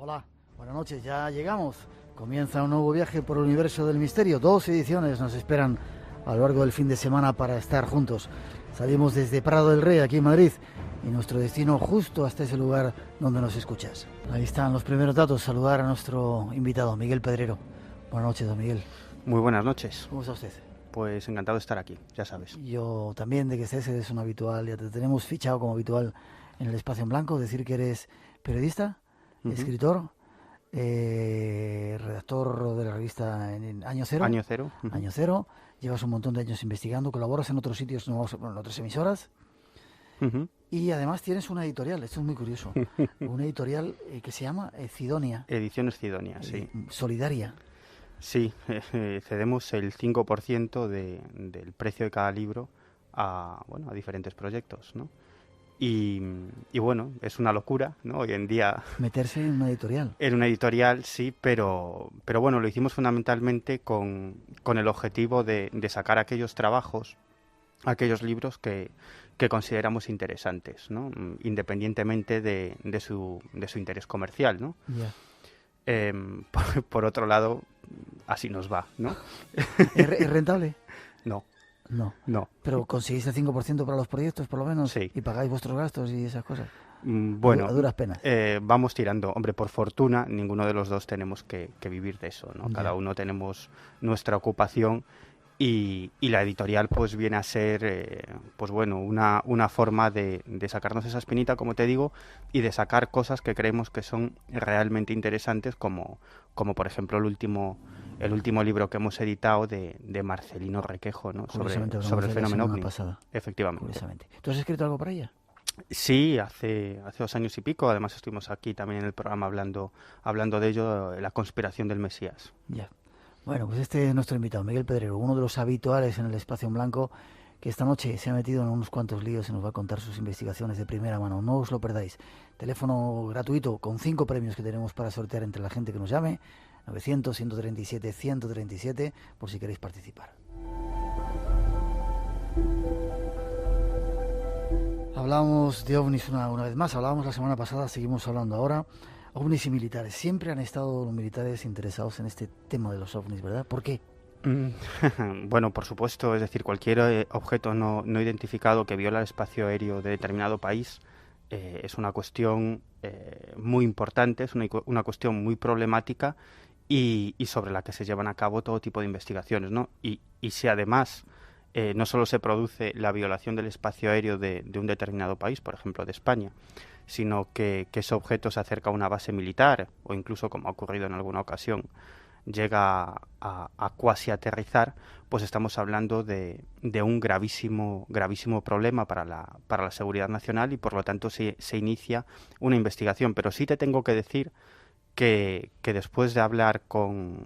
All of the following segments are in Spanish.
Hola, buenas noches, ya llegamos. Comienza un nuevo viaje por el universo del misterio. 2 ediciones nos esperan a lo largo del fin de semana para estar juntos. Salimos desde Prado del Rey, aquí en Madrid, y nuestro destino justo hasta ese lugar donde nos escuchas. Ahí están los primeros datos. Saludar a nuestro invitado, Miguel Pedrero. Buenas noches, don Miguel. Muy buenas noches. ¿Cómo está usted? Pues encantado de estar aquí, ya sabes. Yo también, de que estés, eres un habitual. Ya te tenemos fichado como habitual en el Espacio en Blanco. Decir que eres periodista, escritor, redactor de la revista en Año Cero. Año Cero. Año Cero. Llevas un montón de años investigando, colaboras en otros sitios, en otras emisoras. Y además tienes una editorial, esto es muy curioso, una editorial que se llama Cidonia. Ediciones Cidonia, sí. Solidaria. Sí, cedemos el 5% del precio de cada libro a diferentes proyectos, ¿no? Y bueno, es una locura, ¿no? Hoy en día... Meterse en una editorial. En una editorial, sí, pero bueno, lo hicimos fundamentalmente con el objetivo de sacar aquellos trabajos, aquellos libros que consideramos interesantes, ¿no? Independientemente de su interés comercial, ¿no? Yeah. Por otro lado, así nos va, ¿no? ¿Es rentable? No. No. Pero conseguís el 5% para los proyectos, por lo menos, sí. Y pagáis vuestros gastos y esas cosas. Bueno, a duras penas. Vamos tirando. Hombre, por fortuna, ninguno de los dos tenemos que vivir de eso, ¿no? Cada uno tenemos nuestra ocupación y la editorial pues viene a ser una forma de sacarnos esa espinita, como te digo, y de sacar cosas que creemos que son realmente interesantes, como por ejemplo el último libro que hemos editado de Marcelino Requejo, ¿no? sobre el fenómeno ovni. Efectivamente. Curiosamente. ¿Tú has escrito algo para ella? Sí, hace 2 años y pico. Además estuvimos aquí también en el programa hablando de ello, la conspiración del Mesías. Ya. Bueno, pues este es nuestro invitado, Miguel Pedrero, uno de los habituales en el Espacio en Blanco, que esta noche se ha metido en unos cuantos líos y nos va a contar sus investigaciones de primera mano. No os lo perdáis. Teléfono gratuito con 5 premios que tenemos para sortear entre la gente que nos llame. 900-137-137, por si queréis participar. Hablamos de ovnis una vez más, hablábamos la semana pasada, seguimos hablando ahora. Ovnis y militares. Siempre han estado los militares interesados en este tema de los ovnis, ¿verdad? ¿Por qué? Bueno, por supuesto, es decir, cualquier objeto no identificado que viola el espacio aéreo de determinado país es una cuestión muy importante, es una cuestión muy problemática y sobre la que se llevan a cabo todo tipo de investigaciones, ¿no? Y si además no solo se produce la violación del espacio aéreo de un determinado país, por ejemplo de España, sino que ese objeto se acerca a una base militar o incluso, como ha ocurrido en alguna ocasión, llega a cuasi aterrizar, pues estamos hablando de un gravísimo problema para la seguridad nacional y por lo tanto se inicia una investigación. Pero sí te tengo que decir que después de hablar con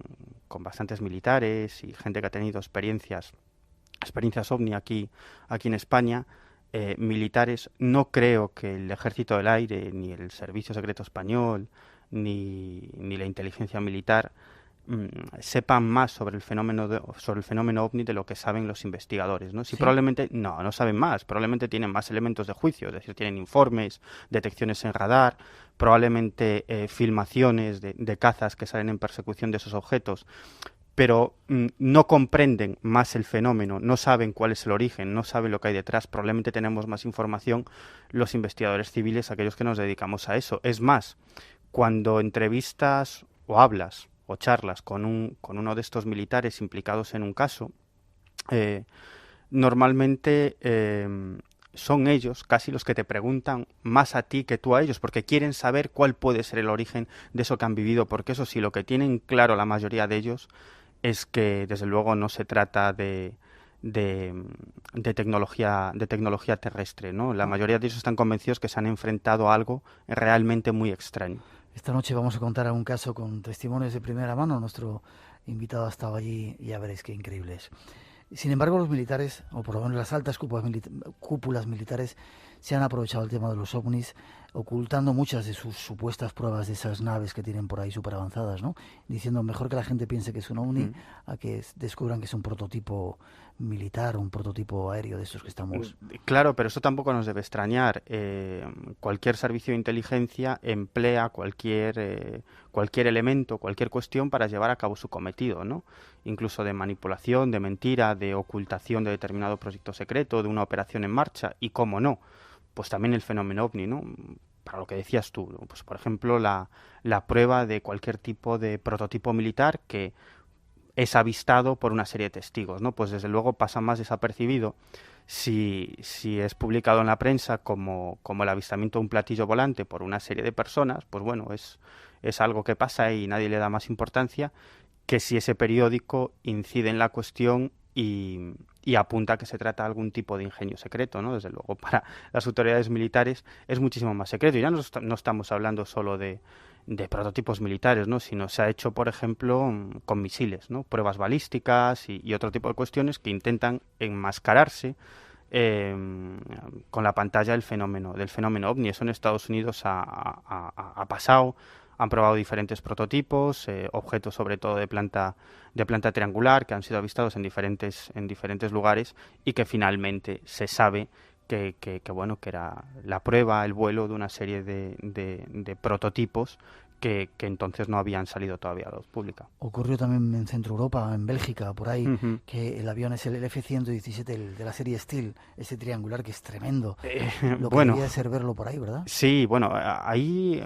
bastantes militares y gente que ha tenido experiencias ovni aquí en España, militares, no creo que el Ejército del Aire, ni el Servicio Secreto Español, ni la inteligencia militar sepan más sobre el fenómeno ovni de lo que saben los investigadores, ¿no? ¿Sí? Probablemente no saben más, probablemente tienen más elementos de juicio, es decir, tienen informes, detecciones en radar, probablemente filmaciones de cazas que salen en persecución de esos objetos, pero no comprenden más el fenómeno, no saben cuál es el origen, no saben lo que hay detrás. Probablemente tenemos más información los investigadores civiles, aquellos que nos dedicamos a eso. Es más, cuando entrevistas o hablas o charlas con uno de estos militares implicados en un caso, normalmente son ellos casi los que te preguntan más a ti que tú a ellos, porque quieren saber cuál puede ser el origen de eso que han vivido, porque eso sí, lo que tienen claro la mayoría de ellos es que desde luego no se trata de tecnología terrestre, ¿no? La mayoría de ellos están convencidos que se han enfrentado a algo realmente muy extraño. Esta noche vamos a contar un caso con testimonios de primera mano. Nuestro invitado ha estado allí y ya veréis qué increíble es. Sin embargo, los militares, o por lo menos las altas cúpulas militares, se han aprovechado el tema de los ovnis ocultando muchas de sus supuestas pruebas de esas naves que tienen por ahí súper avanzadas, ¿no? Diciendo mejor que la gente piense que es un ovni a que descubran que es un prototipo militar, un prototipo aéreo de estos que estamos... Claro, pero eso tampoco nos debe extrañar. Cualquier servicio de inteligencia emplea cualquier elemento, cualquier cuestión para llevar a cabo su cometido, ¿no? Incluso de manipulación, de mentira, de ocultación de determinado proyecto secreto, de una operación en marcha, y cómo no, pues también el fenómeno ovni, ¿no? Para lo que decías tú, ¿no? Pues por ejemplo la prueba de cualquier tipo de prototipo militar que es avistado por una serie de testigos, ¿no? Pues desde luego pasa más desapercibido si es publicado en la prensa como el avistamiento de un platillo volante por una serie de personas, pues bueno, es algo que pasa y nadie le da más importancia que si ese periódico incide en la cuestión y apunta a que se trata de algún tipo de ingenio secreto, ¿no? Desde luego, para las autoridades militares es muchísimo más secreto. Y ya no estamos hablando solo de prototipos militares, ¿no? Sino se ha hecho, por ejemplo, con misiles, ¿no? Pruebas balísticas y otro tipo de cuestiones que intentan enmascararse con la pantalla del fenómeno ovni. Eso en Estados Unidos ha pasado. Han probado diferentes prototipos, objetos sobre todo de planta triangular que han sido avistados en diferentes lugares y que finalmente se sabe que era la prueba, el vuelo de una serie de prototipos que entonces no habían salido todavía a la luz pública. Ocurrió también en Centro Europa, en Bélgica, por ahí, que el avión es el F-117, el de la serie Steel, ese triangular que es tremendo. Lo que debería ser verlo por ahí, ¿verdad? Sí, bueno, ahí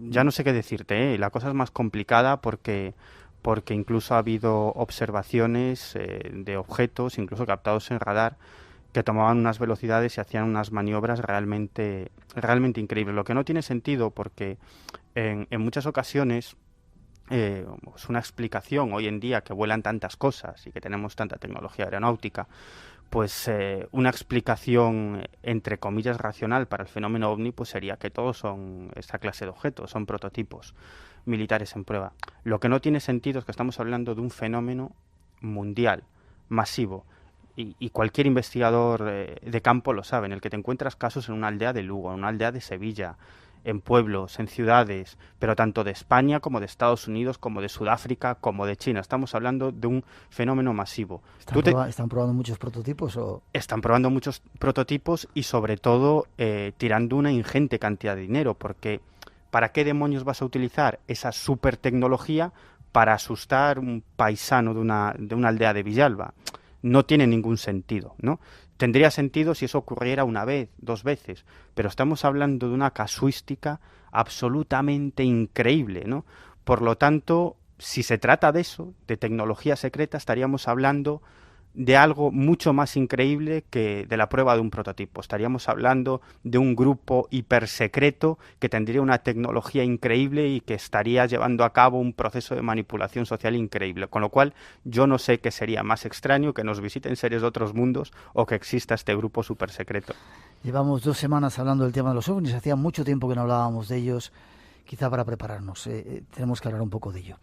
ya no sé qué decirte, ¿eh? La cosa es más complicada porque incluso ha habido observaciones de objetos, incluso captados en radar, que tomaban unas velocidades y hacían unas maniobras realmente increíbles. Lo que no tiene sentido porque en muchas ocasiones es una explicación hoy en día que vuelan tantas cosas y que tenemos tanta tecnología aeronáutica, pues una explicación entre comillas racional para el fenómeno ovni pues sería que todos son esta clase de objetos, son prototipos militares en prueba. Lo que no tiene sentido es que estamos hablando de un fenómeno mundial, masivo, y cualquier investigador de campo lo sabe, en el que te encuentras casos en una aldea de Lugo, en una aldea de Sevilla, en pueblos, en ciudades, pero tanto de España como de Estados Unidos, como de Sudáfrica, como de China. Estamos hablando de un fenómeno masivo. ¿Están probando muchos prototipos? Están probando muchos prototipos y sobre todo tirando una ingente cantidad de dinero, porque ¿para qué demonios vas a utilizar esa super tecnología para asustar un paisano de una aldea de Villalba? No tiene ningún sentido, ¿no? Tendría sentido si eso ocurriera una vez, dos veces, pero estamos hablando de una casuística absolutamente increíble, ¿no? Por lo tanto, si se trata de eso, de tecnología secreta, estaríamos hablando de algo mucho más increíble que de la prueba de un prototipo. Estaríamos hablando de un grupo hipersecreto que tendría una tecnología increíble y que estaría llevando a cabo un proceso de manipulación social increíble. Con lo cual, yo no sé qué sería más extraño, que nos visiten seres de otros mundos o que exista este grupo supersecreto. Llevamos 2 semanas hablando del tema de los ovnis. Hacía mucho tiempo que no hablábamos de ellos. Quizá para prepararnos. Tenemos que hablar un poco de ello.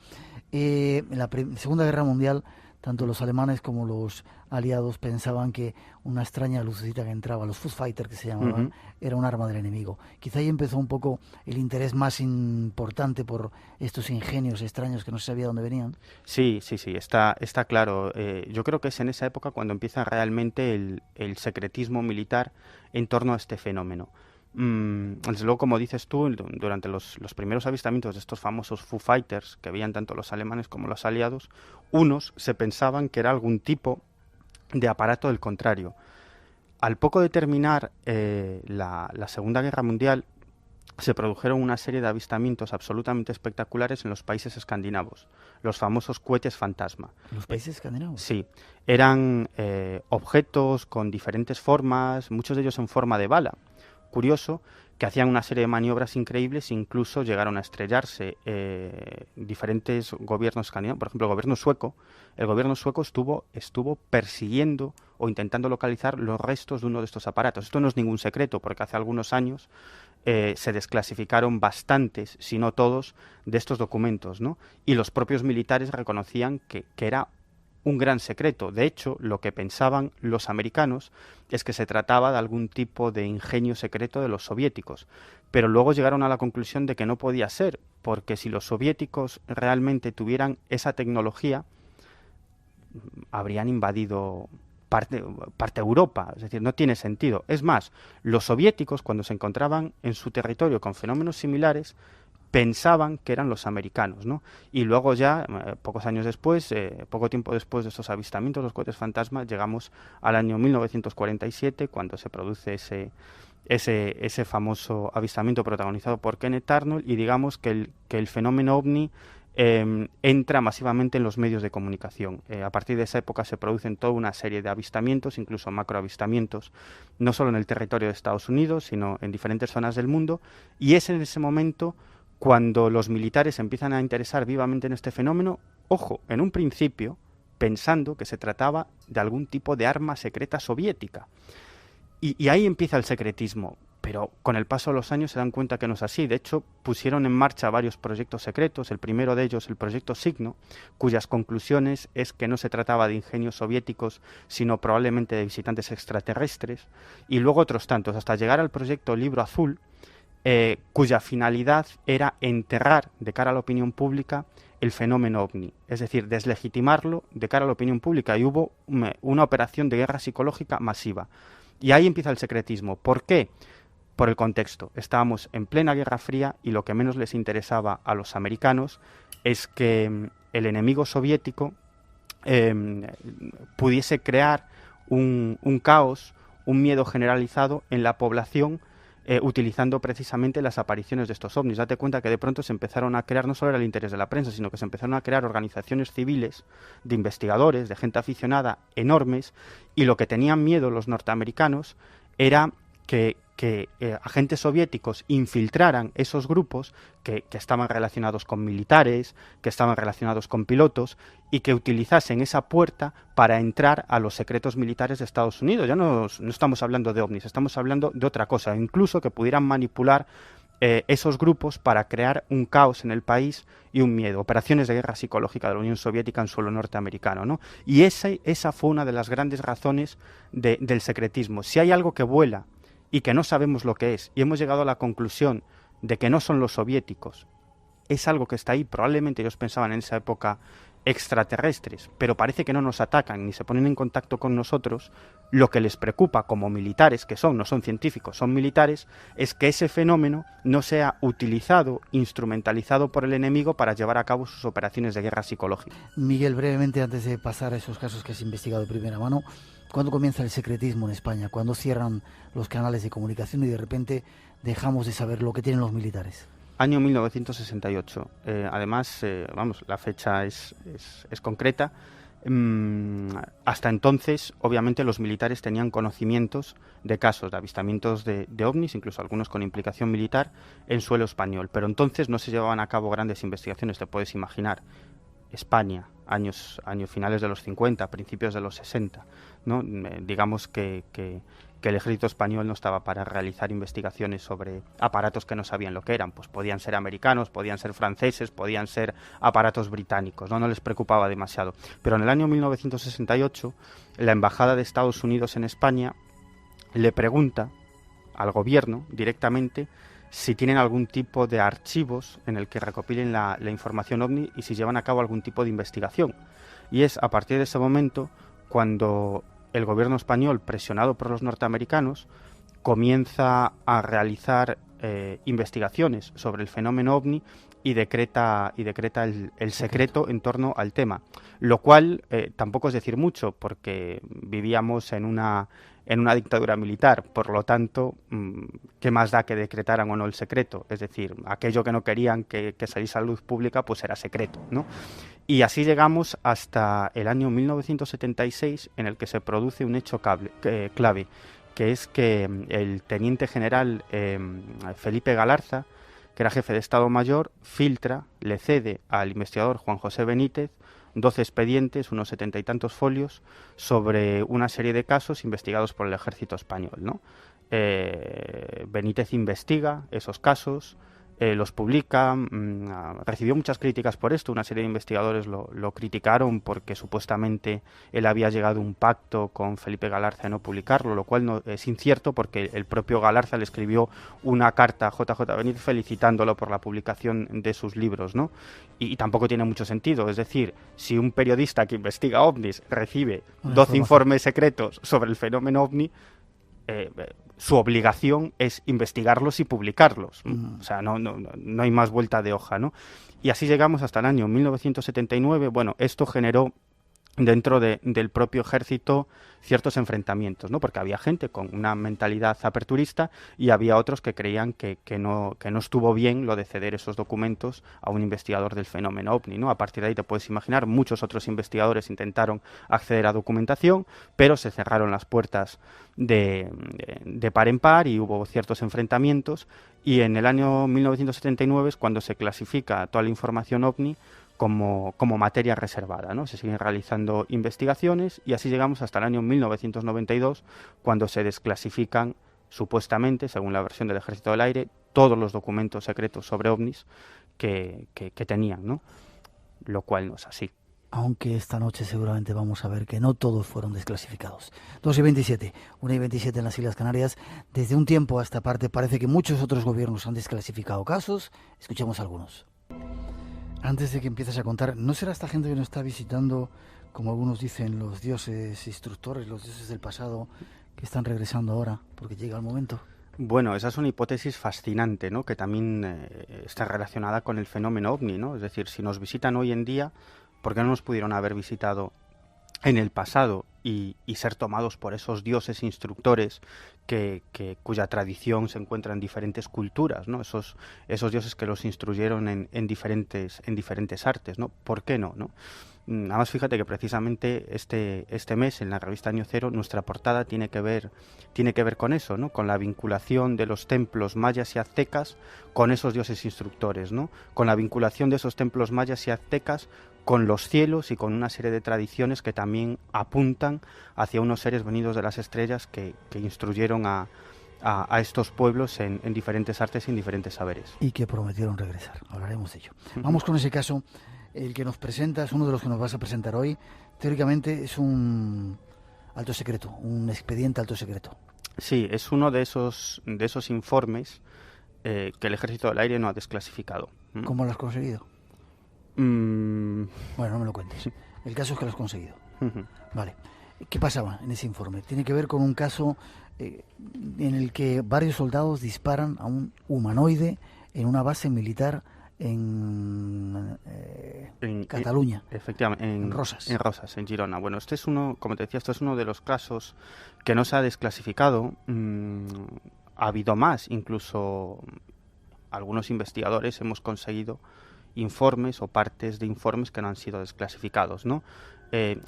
En la Segunda Guerra Mundial, tanto los alemanes como los aliados pensaban que una extraña lucecita que entraba, los Foo Fighters que se llamaban, era un arma del enemigo. Quizá ahí empezó un poco el interés más importante por estos ingenios extraños que no se sabía dónde venían. Sí, está claro. Yo creo que es en esa época cuando empieza realmente el secretismo militar en torno a este fenómeno. Desde luego, como dices tú, durante los primeros avistamientos de estos famosos Foo Fighters que veían tanto los alemanes como los aliados, unos se pensaban que era algún tipo de aparato del contrario. Al poco de terminar la Segunda Guerra Mundial, se produjeron una serie de avistamientos absolutamente espectaculares en los países escandinavos, los famosos cohetes fantasma. ¿Los países escandinavos? Sí, eran objetos con diferentes formas, muchos de ellos en forma de bala. Curioso, que hacían una serie de maniobras increíbles, incluso llegaron a estrellarse diferentes gobiernos escandinavos. Por ejemplo, el gobierno sueco estuvo persiguiendo o intentando localizar los restos de uno de estos aparatos. Esto no es ningún secreto, porque hace algunos años se desclasificaron bastantes, si no todos, de estos documentos, ¿no? Y los propios militares reconocían que era un gran secreto. De hecho, lo que pensaban los americanos es que se trataba de algún tipo de ingenio secreto de los soviéticos, pero luego llegaron a la conclusión de que no podía ser, porque si los soviéticos realmente tuvieran esa tecnología, habrían invadido parte de Europa, es decir, no tiene sentido. Es más, los soviéticos, cuando se encontraban en su territorio con fenómenos similares, pensaban que eran los americanos, ¿no? Y luego ya, pocos años después, poco tiempo después de estos avistamientos, los cohetes fantasma, llegamos al año 1947, cuando se produce ese famoso avistamiento protagonizado por Kenneth Arnold, y digamos que el fenómeno ovni entra masivamente en los medios de comunicación. A partir de esa época se producen toda una serie de avistamientos, incluso macroavistamientos, no solo en el territorio de Estados Unidos, sino en diferentes zonas del mundo, y es en ese momento cuando los militares empiezan a interesar vivamente en este fenómeno, ojo, en un principio pensando que se trataba de algún tipo de arma secreta soviética. Y ahí empieza el secretismo, pero con el paso de los años se dan cuenta que no es así. De hecho, pusieron en marcha varios proyectos secretos, el primero de ellos, el proyecto Signo, cuyas conclusiones es que no se trataba de ingenios soviéticos, sino probablemente de visitantes extraterrestres, y luego otros tantos, hasta llegar al proyecto Libro Azul, cuya finalidad era enterrar de cara a la opinión pública el fenómeno ovni, es decir, deslegitimarlo de cara a la opinión pública, y hubo una operación de guerra psicológica masiva. Y ahí empieza el secretismo. ¿Por qué? Por el contexto. Estábamos en plena Guerra Fría y lo que menos les interesaba a los americanos es que el enemigo soviético pudiese crear un caos, un miedo generalizado en la población, utilizando precisamente las apariciones de estos ovnis. Date cuenta que de pronto se empezaron a crear, no solo era el interés de la prensa, sino que se empezaron a crear organizaciones civiles de investigadores, de gente aficionada, enormes, y lo que tenían miedo los norteamericanos era que agentes soviéticos infiltraran esos grupos que estaban relacionados con militares, que estaban relacionados con pilotos, y que utilizasen esa puerta para entrar a los secretos militares de Estados Unidos. Ya no estamos hablando de ovnis, estamos hablando de otra cosa, incluso que pudieran manipular esos grupos para crear un caos en el país y un miedo, operaciones de guerra psicológica de la Unión Soviética en suelo norteamericano, ¿no? Y esa fue una de las grandes razones del secretismo. Si hay algo que vuela y que no sabemos lo que es, y hemos llegado a la conclusión de que no son los soviéticos, es algo que está ahí. Probablemente ellos pensaban en esa época extraterrestres, pero parece que no nos atacan ni se ponen en contacto con nosotros. Lo que les preocupa como militares, que son, no son científicos, son militares, es que ese fenómeno no sea utilizado, instrumentalizado por el enemigo para llevar a cabo sus operaciones de guerra psicológica. Miguel, brevemente, antes de pasar a esos casos que has investigado de primera mano, ¿cuándo comienza el secretismo en España? ¿Cuándo cierran los canales de comunicación y de repente dejamos de saber lo que tienen los militares? Año 1968. Además, la fecha es concreta. Hasta entonces, obviamente, los militares tenían conocimientos de casos de avistamientos de ovnis, incluso algunos con implicación militar, en suelo español. Pero entonces no se llevaban a cabo grandes investigaciones, te puedes imaginar. España, años finales de los 50, principios de los 60, ¿no? Digamos que el ejército español no estaba para realizar investigaciones sobre aparatos que no sabían lo que eran. Pues podían ser americanos, podían ser franceses, podían ser aparatos británicos, no les preocupaba demasiado. Pero en el año 1968, la Embajada de Estados Unidos en España le pregunta al gobierno directamente si tienen algún tipo de archivos en el que recopilen la información ovni y si llevan a cabo algún tipo de investigación. Y es a partir de ese momento cuando el gobierno español, presionado por los norteamericanos, comienza a realizar investigaciones sobre el fenómeno ovni y decreta el secreto en torno al tema, lo cual tampoco es decir mucho, porque vivíamos en una dictadura militar, por lo tanto, ¿qué más da que decretaran o no el secreto? Es decir, aquello que no querían que saliese a la luz pública, pues era secreto, ¿no? Y así llegamos hasta el año 1976, en el que se produce un hecho clave, que es que el teniente general Felipe Galarza, que era jefe de Estado Mayor, le cede al investigador Juan José Benítez 12 expedientes, unos 70 y tantos folios, sobre una serie de casos investigados por el ejército español, ¿no? Benítez investiga esos casos, los publica, recibió muchas críticas por esto, una serie de investigadores lo criticaron porque supuestamente él había llegado a un pacto con Felipe Galarza de no publicarlo, lo cual no, es incierto porque el propio Galarza le escribió una carta a JJ Benítez felicitándolo por la publicación de sus libros, ¿no? Y tampoco tiene mucho sentido, es decir, si un periodista que investiga ovnis recibe 12 informes secretos sobre el fenómeno ovni, su obligación es investigarlos y publicarlos. O sea, no hay más vuelta de hoja, ¿no? Y así llegamos hasta el año 1979. Bueno, esto generó dentro del propio ejército ciertos enfrentamientos, ¿no? Porque había gente con una mentalidad aperturista y había otros que creían que no estuvo bien lo de ceder esos documentos a un investigador del fenómeno ovni, ¿no? A partir de ahí te puedes imaginar, muchos otros investigadores intentaron acceder a documentación, pero se cerraron las puertas de par en par y hubo ciertos enfrentamientos, y en el año 1979 es cuando se clasifica toda la información ovni como materia reservada, ¿no? Se siguen realizando investigaciones y así llegamos hasta el año 1992, cuando se desclasifican, supuestamente, según la versión del Ejército del Aire, todos los documentos secretos sobre ovnis que tenían, ¿no? Lo cual no es así. Aunque esta noche seguramente vamos a ver que no todos fueron desclasificados. 2:27, 1:27 en las Islas Canarias. Desde un tiempo a esta parte parece que muchos otros gobiernos han desclasificado casos. Escuchemos algunos. Antes de que empieces a contar, ¿no será esta gente que nos está visitando, como algunos dicen, los dioses instructores, los dioses del pasado, que están regresando ahora porque llega el momento? Bueno, esa es una hipótesis fascinante, ¿no? Que también está relacionada con el fenómeno ovni, ¿no? Es decir, si nos visitan hoy en día, ¿por qué no nos pudieron haber visitado en el pasado y ser tomados por esos dioses instructores cuya tradición se encuentra en diferentes culturas, ¿no? Esos dioses que los instruyeron en diferentes artes, ¿no? ¿Por qué no, no? Además, fíjate que precisamente este mes en la revista Año Cero nuestra portada tiene que ver con eso, ¿no? Con la vinculación de los templos mayas y aztecas con esos dioses instructores, ¿no? Con la vinculación de esos templos mayas y aztecas con los cielos y con una serie de tradiciones que también apuntan hacia unos seres venidos de las estrellas que instruyeron a estos pueblos en diferentes artes y en diferentes saberes. Y que prometieron regresar. Hablaremos de ello. Vamos con ese caso. El que nos presenta es uno de los que nos vas a presentar hoy. Teóricamente es un alto secreto, un expediente alto secreto. Sí, es uno de esos informes que el Ejército del Aire no ha desclasificado. ¿Cómo lo has conseguido? Bueno, no me lo cuentes. El caso es que lo has conseguido. Vale. ¿Qué pasaba en ese informe? Tiene que ver con un caso en el que varios soldados disparan a un humanoide en una base militar en Cataluña. Efectivamente, en Rosas. En Rosas, en Girona. Bueno, este es como te decía, esto es uno de los casos que no se ha desclasificado. Ha habido más, incluso algunos investigadores hemos conseguido informes o partes de informes que no han sido desclasificados, ¿no?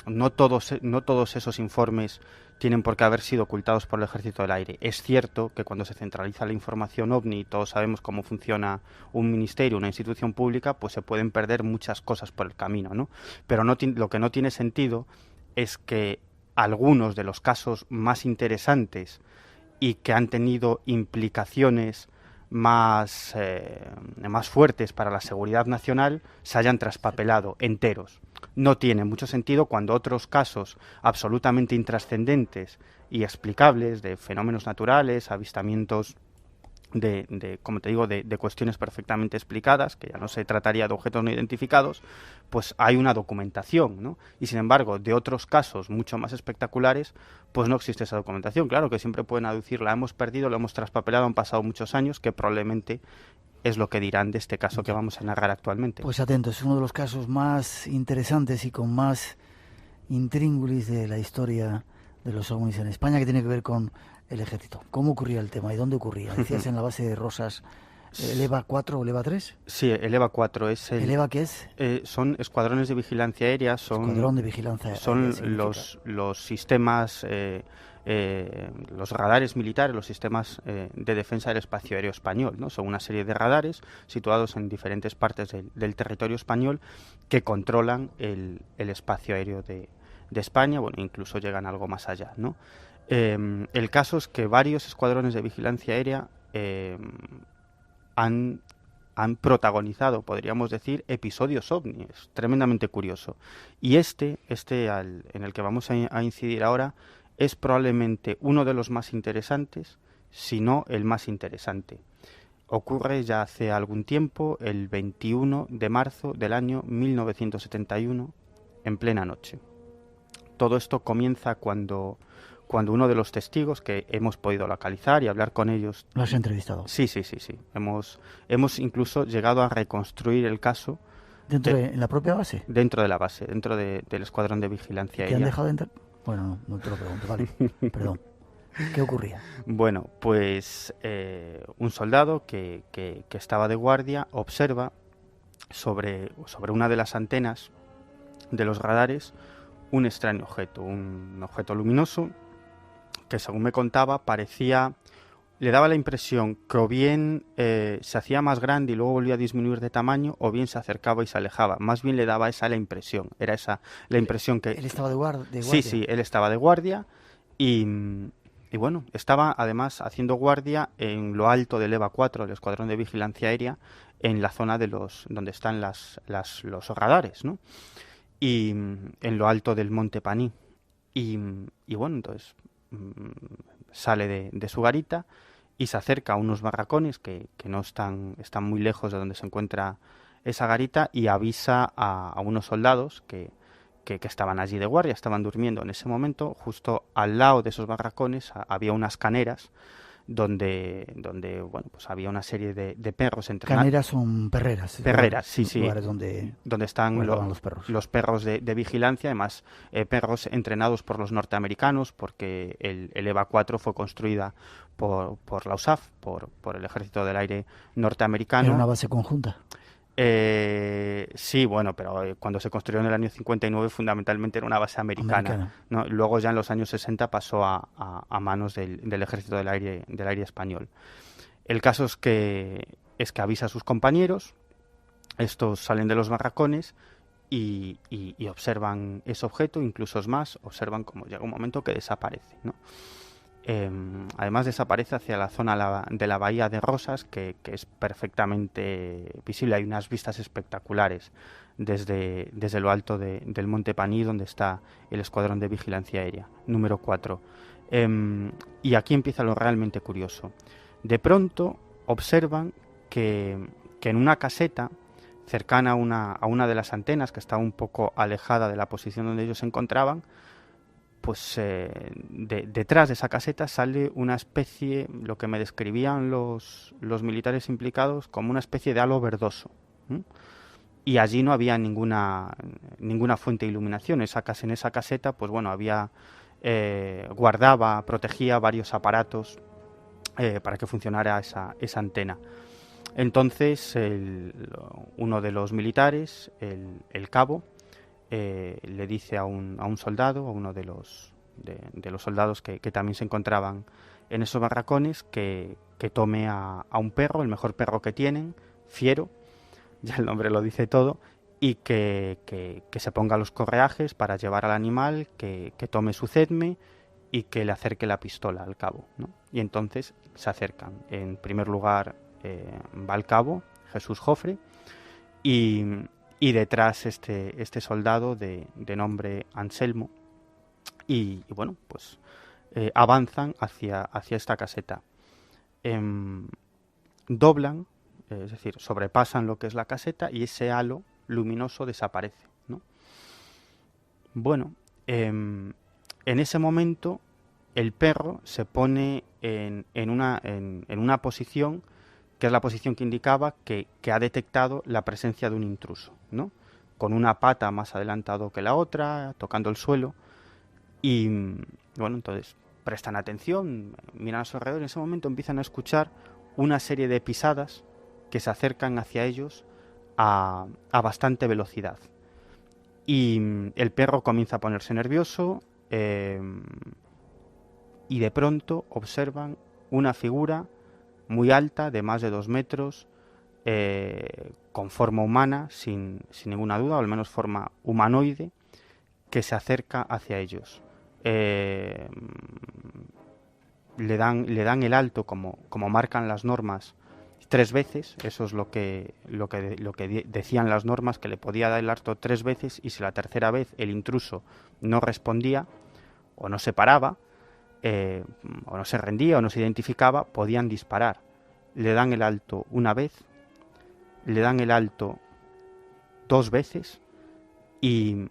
No todos esos informes tienen por qué haber sido ocultados por el Ejército del Aire. Es cierto que cuando se centraliza la información OVNI, todos sabemos cómo funciona un ministerio, una institución pública, pues se pueden perder muchas cosas por el camino, ¿no? Pero lo que no tiene sentido es que algunos de los casos más interesantes y que han tenido implicaciones más fuertes para la seguridad nacional se hayan traspapelado enteros. No tiene mucho sentido cuando otros casos absolutamente intrascendentes y explicables de fenómenos naturales, avistamientos como te digo, de cuestiones perfectamente explicadas, que ya no se trataría de objetos no identificados, pues hay una documentación, ¿no? Y sin embargo, de otros casos mucho más espectaculares, pues no existe esa documentación. Claro que siempre pueden aducir, la hemos perdido, la hemos traspapelado, han pasado muchos años, que probablemente es lo que dirán de este caso que vamos a narrar actualmente. Pues atentos, es uno de los casos más interesantes y con más intríngulis de la historia de los ovnis en España, que tiene que ver con el ejército. ¿Cómo ocurría el tema y dónde ocurría? Decías en la base de Rosas, ¿el EVA 4 o el EVA 3? Sí, el EVA 4 es ¿El EVA qué es? Son escuadrones de vigilancia aérea. Escuadrón de vigilancia aérea. Son los sistemas, los radares militares, los sistemas de defensa del espacio aéreo español, ¿no? Son una serie de radares situados en diferentes partes del territorio español que controlan el espacio aéreo de España, bueno, incluso llegan algo más allá, ¿no? El caso es que varios escuadrones de vigilancia aérea han han protagonizado, podríamos decir, episodios ovni. Es tremendamente curioso. Y en el que vamos a incidir ahora, es probablemente uno de los más interesantes, si no el más interesante. Ocurre ya hace algún tiempo, el 21 de marzo del año 1971, en plena noche. Todo esto comienza cuando uno de los testigos que hemos podido localizar y hablar con ellos... ¿Lo has entrevistado? Sí. Hemos incluso llegado a reconstruir el caso. ¿En la propia base? Dentro de la base, del escuadrón de vigilancia aérea. ¿Te han dejado entrar? Bueno, no te lo pregunto, vale. Perdón. ¿Qué ocurría? Bueno, pues un soldado que estaba de guardia observa sobre una de las antenas de los radares un extraño objeto, un objeto luminoso que, según me contaba, le daba la impresión que o bien se hacía más grande y luego volvía a disminuir de tamaño, o bien se acercaba y se alejaba. Más bien le daba esa la impresión. Era esa la impresión que... ¿Él estaba de guardia? Sí, él estaba de guardia y bueno, estaba además haciendo guardia en lo alto del EVA 4, el Escuadrón de Vigilancia Aérea, en la zona donde están los radares, ¿no? Y en lo alto del Monte Paní. Y bueno, entonces sale de su garita y se acerca a unos barracones que no están muy lejos de donde se encuentra esa garita, y avisa a unos soldados que estaban allí de guardia, estaban durmiendo en ese momento. Justo al lado de esos barracones había unas caneras donde bueno, pues había una serie de perros entrenados. Caneras son perreras. Perreras, sí. Lugares donde están los perros de vigilancia, además perros entrenados por los norteamericanos, porque el EVA 4 fue construida por la USAF, por el Ejército del Aire norteamericano. ¿Era una base conjunta? Sí, bueno, pero cuando se construyó en el año 59 fundamentalmente era una base americana, ¿no? Luego ya en los años 60 pasó a manos del Ejército del Aire español. El caso es que avisa a sus compañeros, estos salen de los barracones y observan ese objeto, incluso es más, observan cómo llega un momento que desaparece, ¿no? Además desaparece hacia la zona de la bahía de Rosas, que es perfectamente visible. Hay unas vistas espectaculares desde lo alto del Monte Paní, donde está el Escuadrón de Vigilancia Aérea, número 4. Y aquí empieza lo realmente curioso. De pronto observan que en una caseta cercana a una de las antenas, que estaba un poco alejada de la posición donde ellos se encontraban, pues detrás de esa caseta sale una especie, lo que me describían los militares implicados, como una especie de halo verdoso. Y allí no había ninguna fuente de iluminación. En esa caseta, pues bueno, protegía varios aparatos para que funcionara esa antena. Entonces uno de los militares, el cabo, le dice a un soldado, a uno de los soldados que también se encontraban en esos barracones, que tome a un perro, el mejor perro que tienen, fiero, ya el nombre lo dice todo, y que se ponga los correajes para llevar al animal, que tome su cedme y que le acerque la pistola al cabo, ¿no? Y entonces se acercan. En primer lugar va el cabo, Jesús Jofre, y detrás este soldado de nombre Anselmo, y bueno, pues avanzan hacia esta caseta. Doblan, es decir, sobrepasan lo que es la caseta, y ese halo luminoso desaparece, ¿no? Bueno, en ese momento el perro se pone en una posición que es la posición que indicaba que ha detectado la presencia de un intruso, ¿no? Con una pata más adelantado que la otra, tocando el suelo. Y bueno, entonces prestan atención, miran a su alrededor, y en ese momento empiezan a escuchar una serie de pisadas que se acercan hacia ellos a bastante velocidad. Y el perro comienza a ponerse nervioso, y de pronto observan una figura muy alta, de más de 2 metros, con forma humana, sin ninguna duda, o al menos forma humanoide, que se acerca hacia ellos. Le dan el alto como marcan las normas 3 veces, eso es lo que decían las normas, que le podía dar el arto 3 veces, y si la tercera vez el intruso no respondía o no se paraba, o no se rendía o no se identificaba, podían disparar. Le dan el alto una vez, le dan el alto 2 veces, y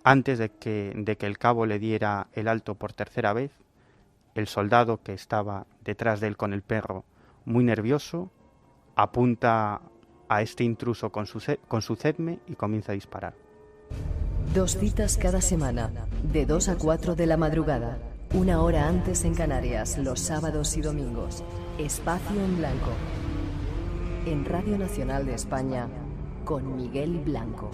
antes de que el cabo le diera el alto por tercera vez, el soldado que estaba detrás de él con el perro, muy nervioso, apunta a este intruso con su CEDME y comienza a disparar. 2 citas cada semana, de 2 a 4 de la madrugada, 1 hora antes en Canarias, los sábados y domingos. Espacio en Blanco. En Radio Nacional de España, con Miguel Blanco.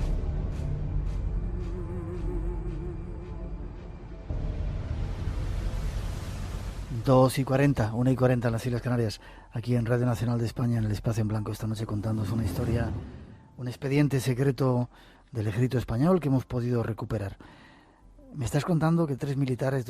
Dos y 40, 1:40 en las Islas Canarias, aquí en Radio Nacional de España, en el Espacio en Blanco, esta noche contándonos una historia, un expediente secreto del ejército español que hemos podido recuperar. Me estás contando que 2 militares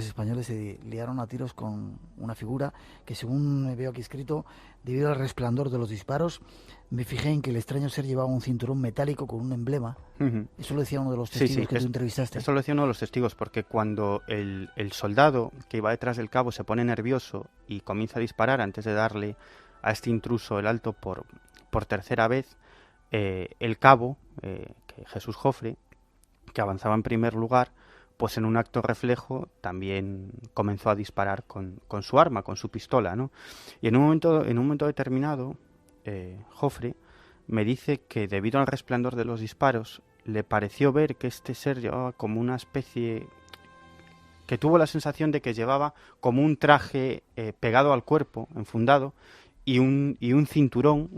españoles se liaron a tiros con una figura que, según veo aquí escrito, debido al resplandor de los disparos, me fijé en que el extraño ser llevaba un cinturón metálico con un emblema. Uh-huh. Eso lo decía uno de los testigos que tú entrevistaste. Eso lo decía uno de los testigos, porque cuando el soldado que iba detrás del cabo se pone nervioso y comienza a disparar antes de darle a este intruso el alto por tercera vez, el cabo, que Jesús Jofre, que avanzaba en primer lugar, pues en un acto reflejo también comenzó a disparar con su arma, con su pistola, ¿no? Y en un momento determinado, Jofre me dice que debido al resplandor de los disparos le pareció ver que este ser llevaba como una especie, que tuvo la sensación de que llevaba como un traje pegado al cuerpo, enfundado, y un cinturón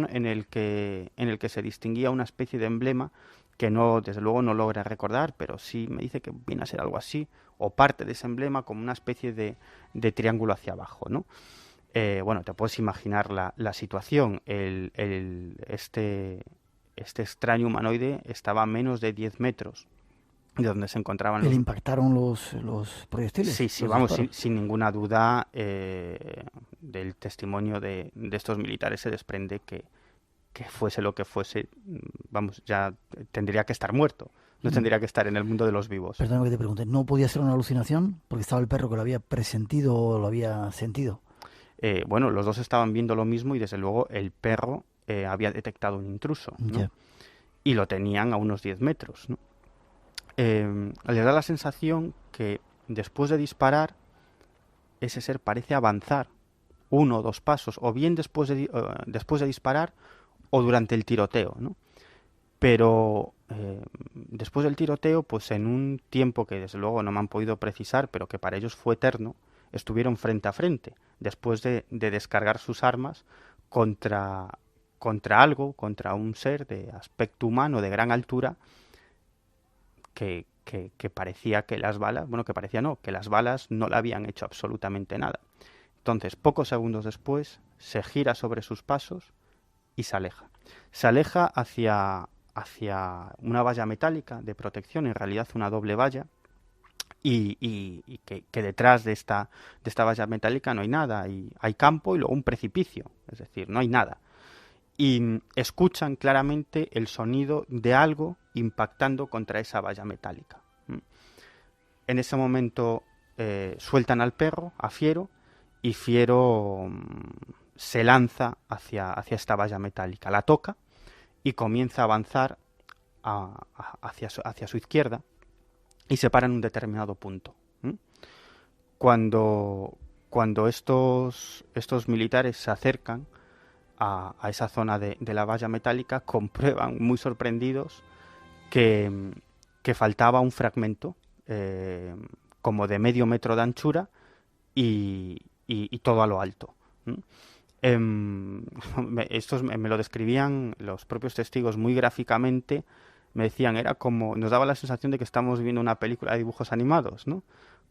en el que se distinguía una especie de emblema que no, desde luego no logra recordar, pero sí me dice que viene a ser algo así, o parte de ese emblema, como una especie de triángulo hacia abajo, ¿no? Bueno, te puedes imaginar la situación. Este extraño humanoide estaba a menos de 10 metros de donde se encontraban ¿Le impactaron los proyectiles? Sí, vamos, sin ninguna duda, del testimonio de estos militares se desprende que fuese lo que fuese, vamos, ya tendría que estar muerto, no tendría que estar en el mundo de los vivos. Perdóname que te pregunte, ¿no podía ser una alucinación? Porque estaba el perro que lo había presentido o lo había sentido. Bueno, los dos estaban viendo lo mismo y desde luego el perro había detectado un intruso, ¿no? Yeah. Y lo tenían a unos 10 metros, ¿no? Le da la sensación que después de disparar, ese ser parece avanzar 1 o 2 pasos, o bien después de disparar, o durante el tiroteo, ¿no? Pero después del tiroteo, pues en un tiempo que desde luego no me han podido precisar, pero que para ellos fue eterno, estuvieron frente a frente, después de descargar sus armas contra un ser de aspecto humano, de gran altura, que parecía que las balas, que las balas no le habían hecho absolutamente nada. Entonces, pocos segundos después, se gira sobre sus pasos y se aleja. Se aleja hacia una valla metálica de protección, en realidad una doble valla, y que detrás de esta valla metálica no hay nada, hay campo y luego un precipicio, es decir, no hay nada. Y escuchan claramente el sonido de algo impactando contra esa valla metálica. En ese momento sueltan al perro, a Fiero, y Fiero se lanza hacia esta valla metálica, la toca y comienza a avanzar hacia su izquierda y se para en un determinado punto. Cuando estos militares se acercan a esa zona de la valla metálica, comprueban muy sorprendidos que faltaba un fragmento como de medio metro de anchura y todo a lo alto. Estos me lo describían los propios testigos muy gráficamente. Me decían, nos daba la sensación de que estamos viendo una película de dibujos animados, ¿no?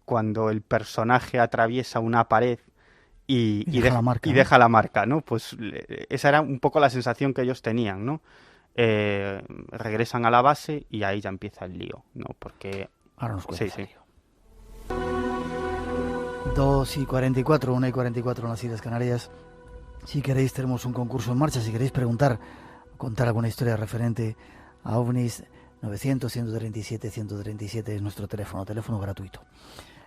Cuando el personaje atraviesa una pared y deja la marca, ¿no? Pues esa era un poco la sensación que ellos tenían, ¿no? Regresan a la base y ahí ya empieza el lío, ¿no? Porque ahora nos cuentas el lío. 2:44, 1:44 en las Islas Canarias. Si queréis, tenemos un concurso en marcha. Si queréis preguntar, contar alguna historia referente a ovnis, 900-137-137 es nuestro teléfono gratuito.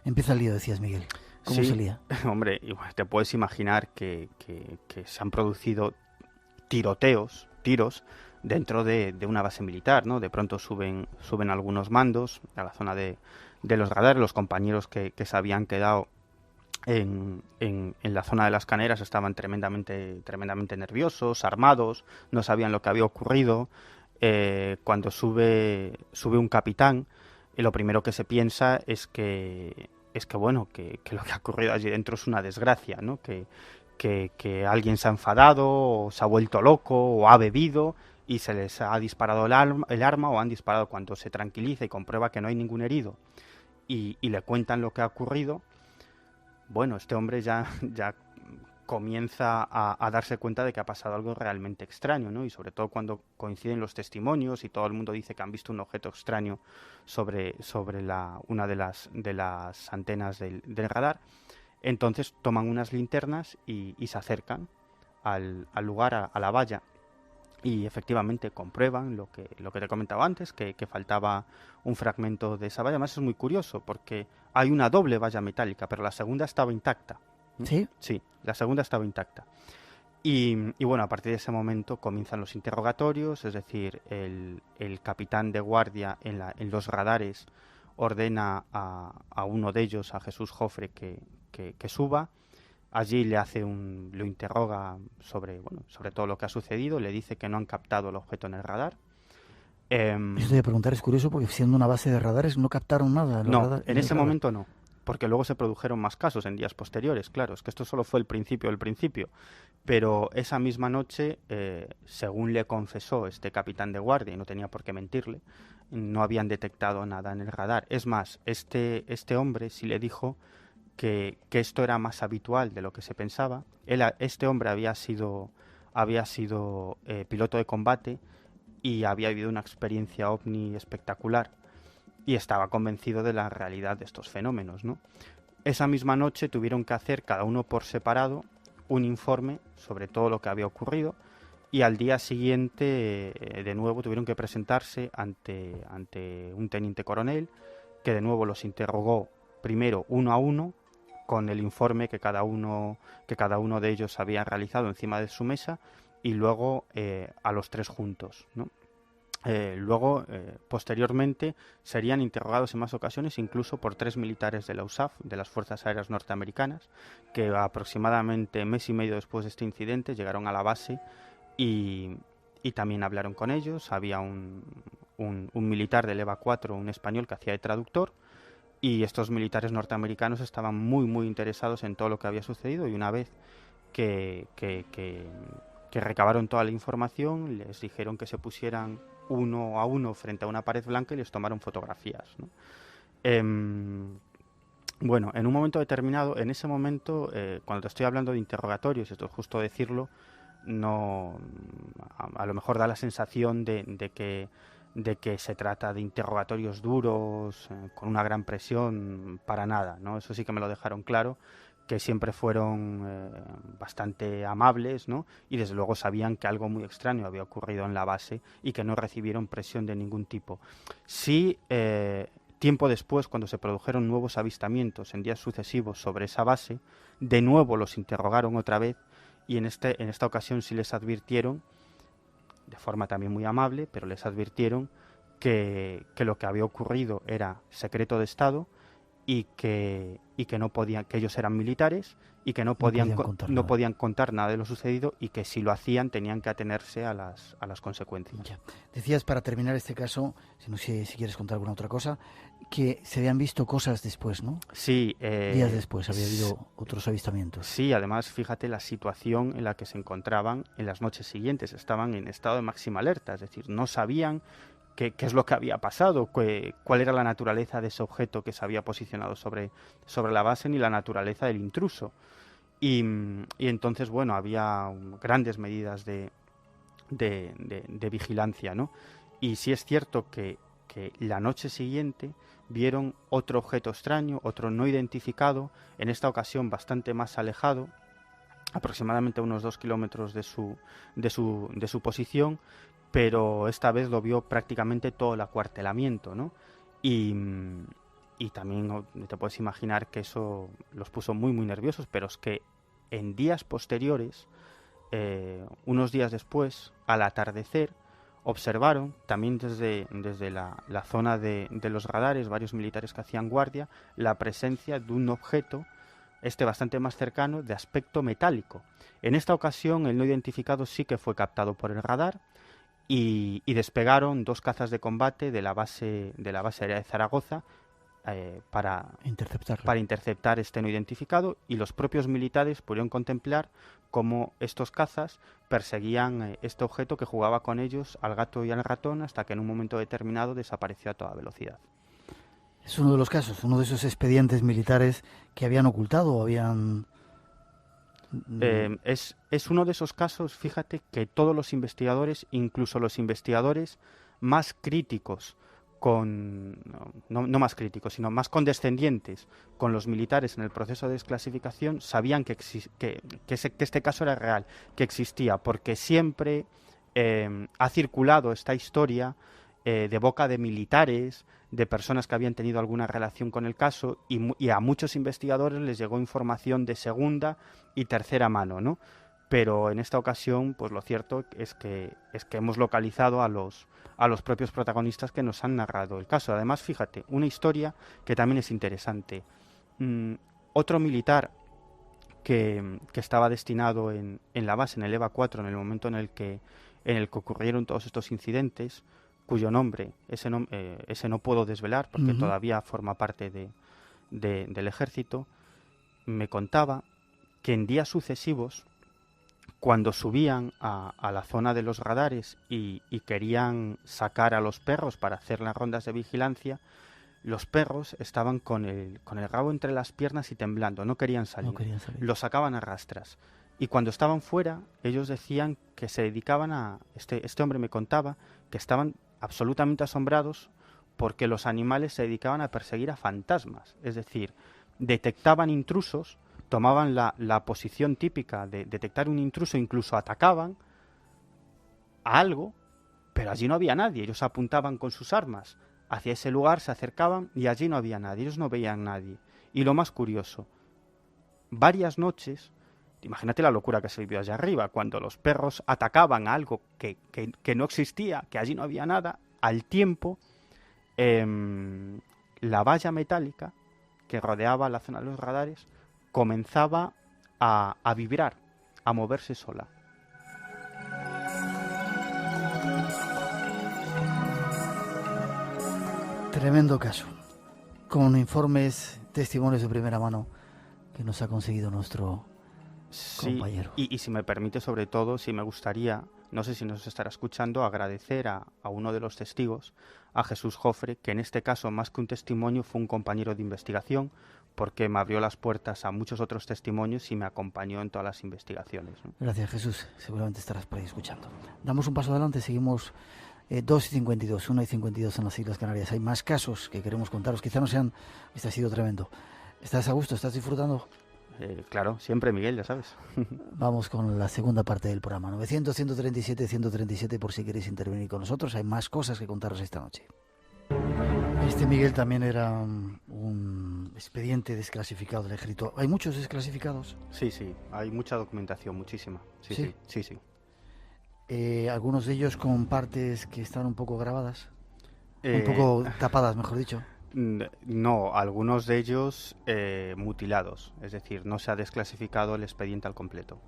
Empieza el lío, decías, Miguel. ¿Cómo se lía? Hombre, te puedes imaginar que se han producido tiros dentro de una base militar, ¿no? De pronto suben algunos mandos a la zona de los radares. Los compañeros que se habían quedado en la zona de las Caneras estaban tremendamente nerviosos, armados, no sabían lo que había ocurrido. Cuando sube un capitán, lo primero que se piensa es que lo que ha ocurrido allí dentro es una desgracia, ¿no? Que alguien se ha enfadado, o se ha vuelto loco, o ha bebido y se les ha disparado el arma, o han disparado. Cuando se tranquiliza y comprueba que no hay ningún herido y le cuentan lo que ha ocurrido, bueno, este hombre ya comienza a darse cuenta de que ha pasado algo realmente extraño, ¿no? Y sobre todo cuando coinciden los testimonios y todo el mundo dice que han visto un objeto extraño sobre una de las antenas del radar. Entonces toman unas linternas y se acercan al lugar, a la valla, y efectivamente comprueban lo que te comentaba antes, que faltaba un fragmento de esa valla. Además es muy curioso porque hay una doble valla metálica, pero la segunda estaba intacta. ¿Sí? Sí, la segunda estaba intacta. Y bueno, a partir de ese momento comienzan los interrogatorios, es decir, el capitán de guardia en los radares ordena a uno de ellos, a Jesús Jofre, que suba. Allí lo interroga sobre todo lo que ha sucedido, le dice que no han captado el objeto en el radar. Eso te voy a preguntar, es curioso, porque siendo una base de radares no captaron nada. No, en ese momento no, porque luego se produjeron más casos en días posteriores, claro, es que esto solo fue el principio del principio. Pero esa misma noche, según le confesó este capitán de guardia, y no tenía por qué mentirle, no habían detectado nada en el radar. Es más, este hombre sí le dijo que esto era más habitual de lo que se pensaba. Este hombre había sido piloto de combate y había vivido una experiencia ovni espectacular y estaba convencido de la realidad de estos fenómenos, ¿no? Esa misma noche tuvieron que hacer, cada uno por separado, un informe sobre todo lo que había ocurrido, y al día siguiente de nuevo tuvieron que presentarse ante un teniente coronel, que de nuevo los interrogó primero uno a uno con el informe que cada uno de ellos había realizado encima de su mesa, y luego a los tres juntos, ¿no? Posteriormente serían interrogados en más ocasiones, incluso por 3 militares de la USAF, de las Fuerzas Aéreas Norteamericanas, que aproximadamente mes y medio después de este incidente llegaron a la base y también hablaron con ellos. Había un militar del EVA 4, un español, que hacía de traductor, y estos militares norteamericanos estaban muy interesados en todo lo que había sucedido, y una vez que recabaron toda la información, les dijeron que se pusieran uno a uno frente a una pared blanca y les tomaron fotografías, ¿no? Bueno, en un momento determinado, en ese momento, cuando te estoy hablando de interrogatorios, esto es justo decirlo, no, a lo mejor da la sensación de que se trata de interrogatorios duros, con una gran presión, para nada, ¿no? Eso sí que me lo dejaron claro, que siempre fueron bastante amables, ¿no? Y desde luego sabían que algo muy extraño había ocurrido en la base y que no recibieron presión de ningún tipo. Sí, tiempo después, cuando se produjeron nuevos avistamientos en días sucesivos sobre esa base, de nuevo los interrogaron otra vez, y en esta ocasión sí les advirtieron, de forma también muy amable, pero les advirtieron que lo que había ocurrido era secreto de Estado, y que no podían, que ellos eran militares y que no podían contar nada de lo sucedido, y que si lo hacían tenían que atenerse a las consecuencias. Ya. Decías, para terminar este caso, si quieres contar alguna otra cosa, que se habían visto cosas después, ¿no? Sí. Días después había habido otros avistamientos. Sí, además fíjate la situación en la que se encontraban en las noches siguientes. Estaban en estado de máxima alerta, es decir, no sabían qué es lo que había pasado, cuál era la naturaleza de ese objeto que se había posicionado sobre la base, ni la naturaleza del intruso. Y entonces, bueno, había grandes medidas de vigilancia, ¿no? Y sí es cierto que la noche siguiente vieron otro objeto extraño, otro no identificado, en esta ocasión bastante más alejado, aproximadamente a unos 2 kilómetros de su posición, pero esta vez lo vio prácticamente todo el acuartelamiento, ¿no? Y también te puedes imaginar que eso los puso muy, muy nerviosos, pero es que en días posteriores, unos días después, al atardecer, observaron, también desde la zona de los radares, varios militares que hacían guardia, la presencia de un objeto, bastante más cercano, de aspecto metálico. En esta ocasión, el no identificado sí que fue captado por el radar y despegaron 2 cazas de combate de la base aérea de Zaragoza para interceptar este no identificado, y los propios militares pudieron contemplar cómo estos cazas perseguían este objeto que jugaba con ellos, al gato y al ratón, hasta que en un momento determinado desapareció a toda velocidad. Es uno de los casos, uno de esos expedientes militares que habían ocultado o habían... Es uno de esos casos, fíjate, que todos los investigadores, incluso los investigadores más críticos, no más críticos, sino más condescendientes con los militares en el proceso de desclasificación, sabían que este caso era real, que existía, porque siempre ha circulado esta historia de boca de militares, de personas que habían tenido alguna relación con el caso, y a muchos investigadores les llegó información de segunda y tercera mano, ¿no? Pero en esta ocasión, pues lo cierto es que hemos localizado a los propios protagonistas que nos han narrado el caso. Además, fíjate, una historia que también es interesante. Otro militar que estaba destinado en la base, en el EVA 4, en el momento en el que ocurrieron todos estos incidentes, cuyo nombre, ese no puedo desvelar porque todavía forma parte del ejército, me contaba que en días sucesivos, cuando subían a la zona de los radares y querían sacar a los perros para hacer las rondas de vigilancia, los perros estaban con el rabo entre las piernas y temblando, no querían salir. Los sacaban a rastras. Y cuando estaban fuera, ellos decían que se dedicaban a... Este hombre me contaba que estaban absolutamente asombrados porque los animales se dedicaban a perseguir a fantasmas. Es decir, detectaban intrusos, tomaban la posición típica de detectar un intruso, incluso atacaban a algo, pero allí no había nadie. Ellos apuntaban con sus armas hacia ese lugar, se acercaban y allí no había nadie, ellos no veían nadie. Y lo más curioso, varias noches, imagínate la locura que se vivió allá arriba, cuando los perros atacaban a algo que no existía, que allí no había nada, al tiempo, la valla metálica que rodeaba la zona de los radares comenzaba a vibrar, a moverse sola. Tremendo caso, con informes, testimonios de primera mano que nos ha conseguido nuestro compañero. Y si me permite, sobre todo, si me gustaría, no sé si nos estará escuchando, agradecer a uno de los testigos, a Jesús Jofre, que en este caso, más que un testimonio, fue un compañero de investigación, porque me abrió las puertas a muchos otros testimonios y me acompañó en todas las investigaciones, ¿no? Gracias, Jesús. Seguramente estarás por ahí escuchando. Damos un paso adelante, seguimos 2:52, 1:52 en las Islas Canarias. Hay más casos que queremos contaros, quizá no sean... Este ha sido tremendo. ¿Estás a gusto? ¿Estás disfrutando? Claro, siempre, Miguel, ya sabes. Vamos con la segunda parte del programa. 900-137-137 por si queréis intervenir con nosotros. Hay más cosas que contaros esta noche. Miguel también era un expediente desclasificado del ejército. ¿Hay muchos desclasificados? Sí, hay mucha documentación, muchísima. Sí. Algunos de ellos con partes que están un poco grabadas, un poco tapadas, mejor dicho. No, algunos de ellos mutilados, es decir, no se ha desclasificado el expediente al completo.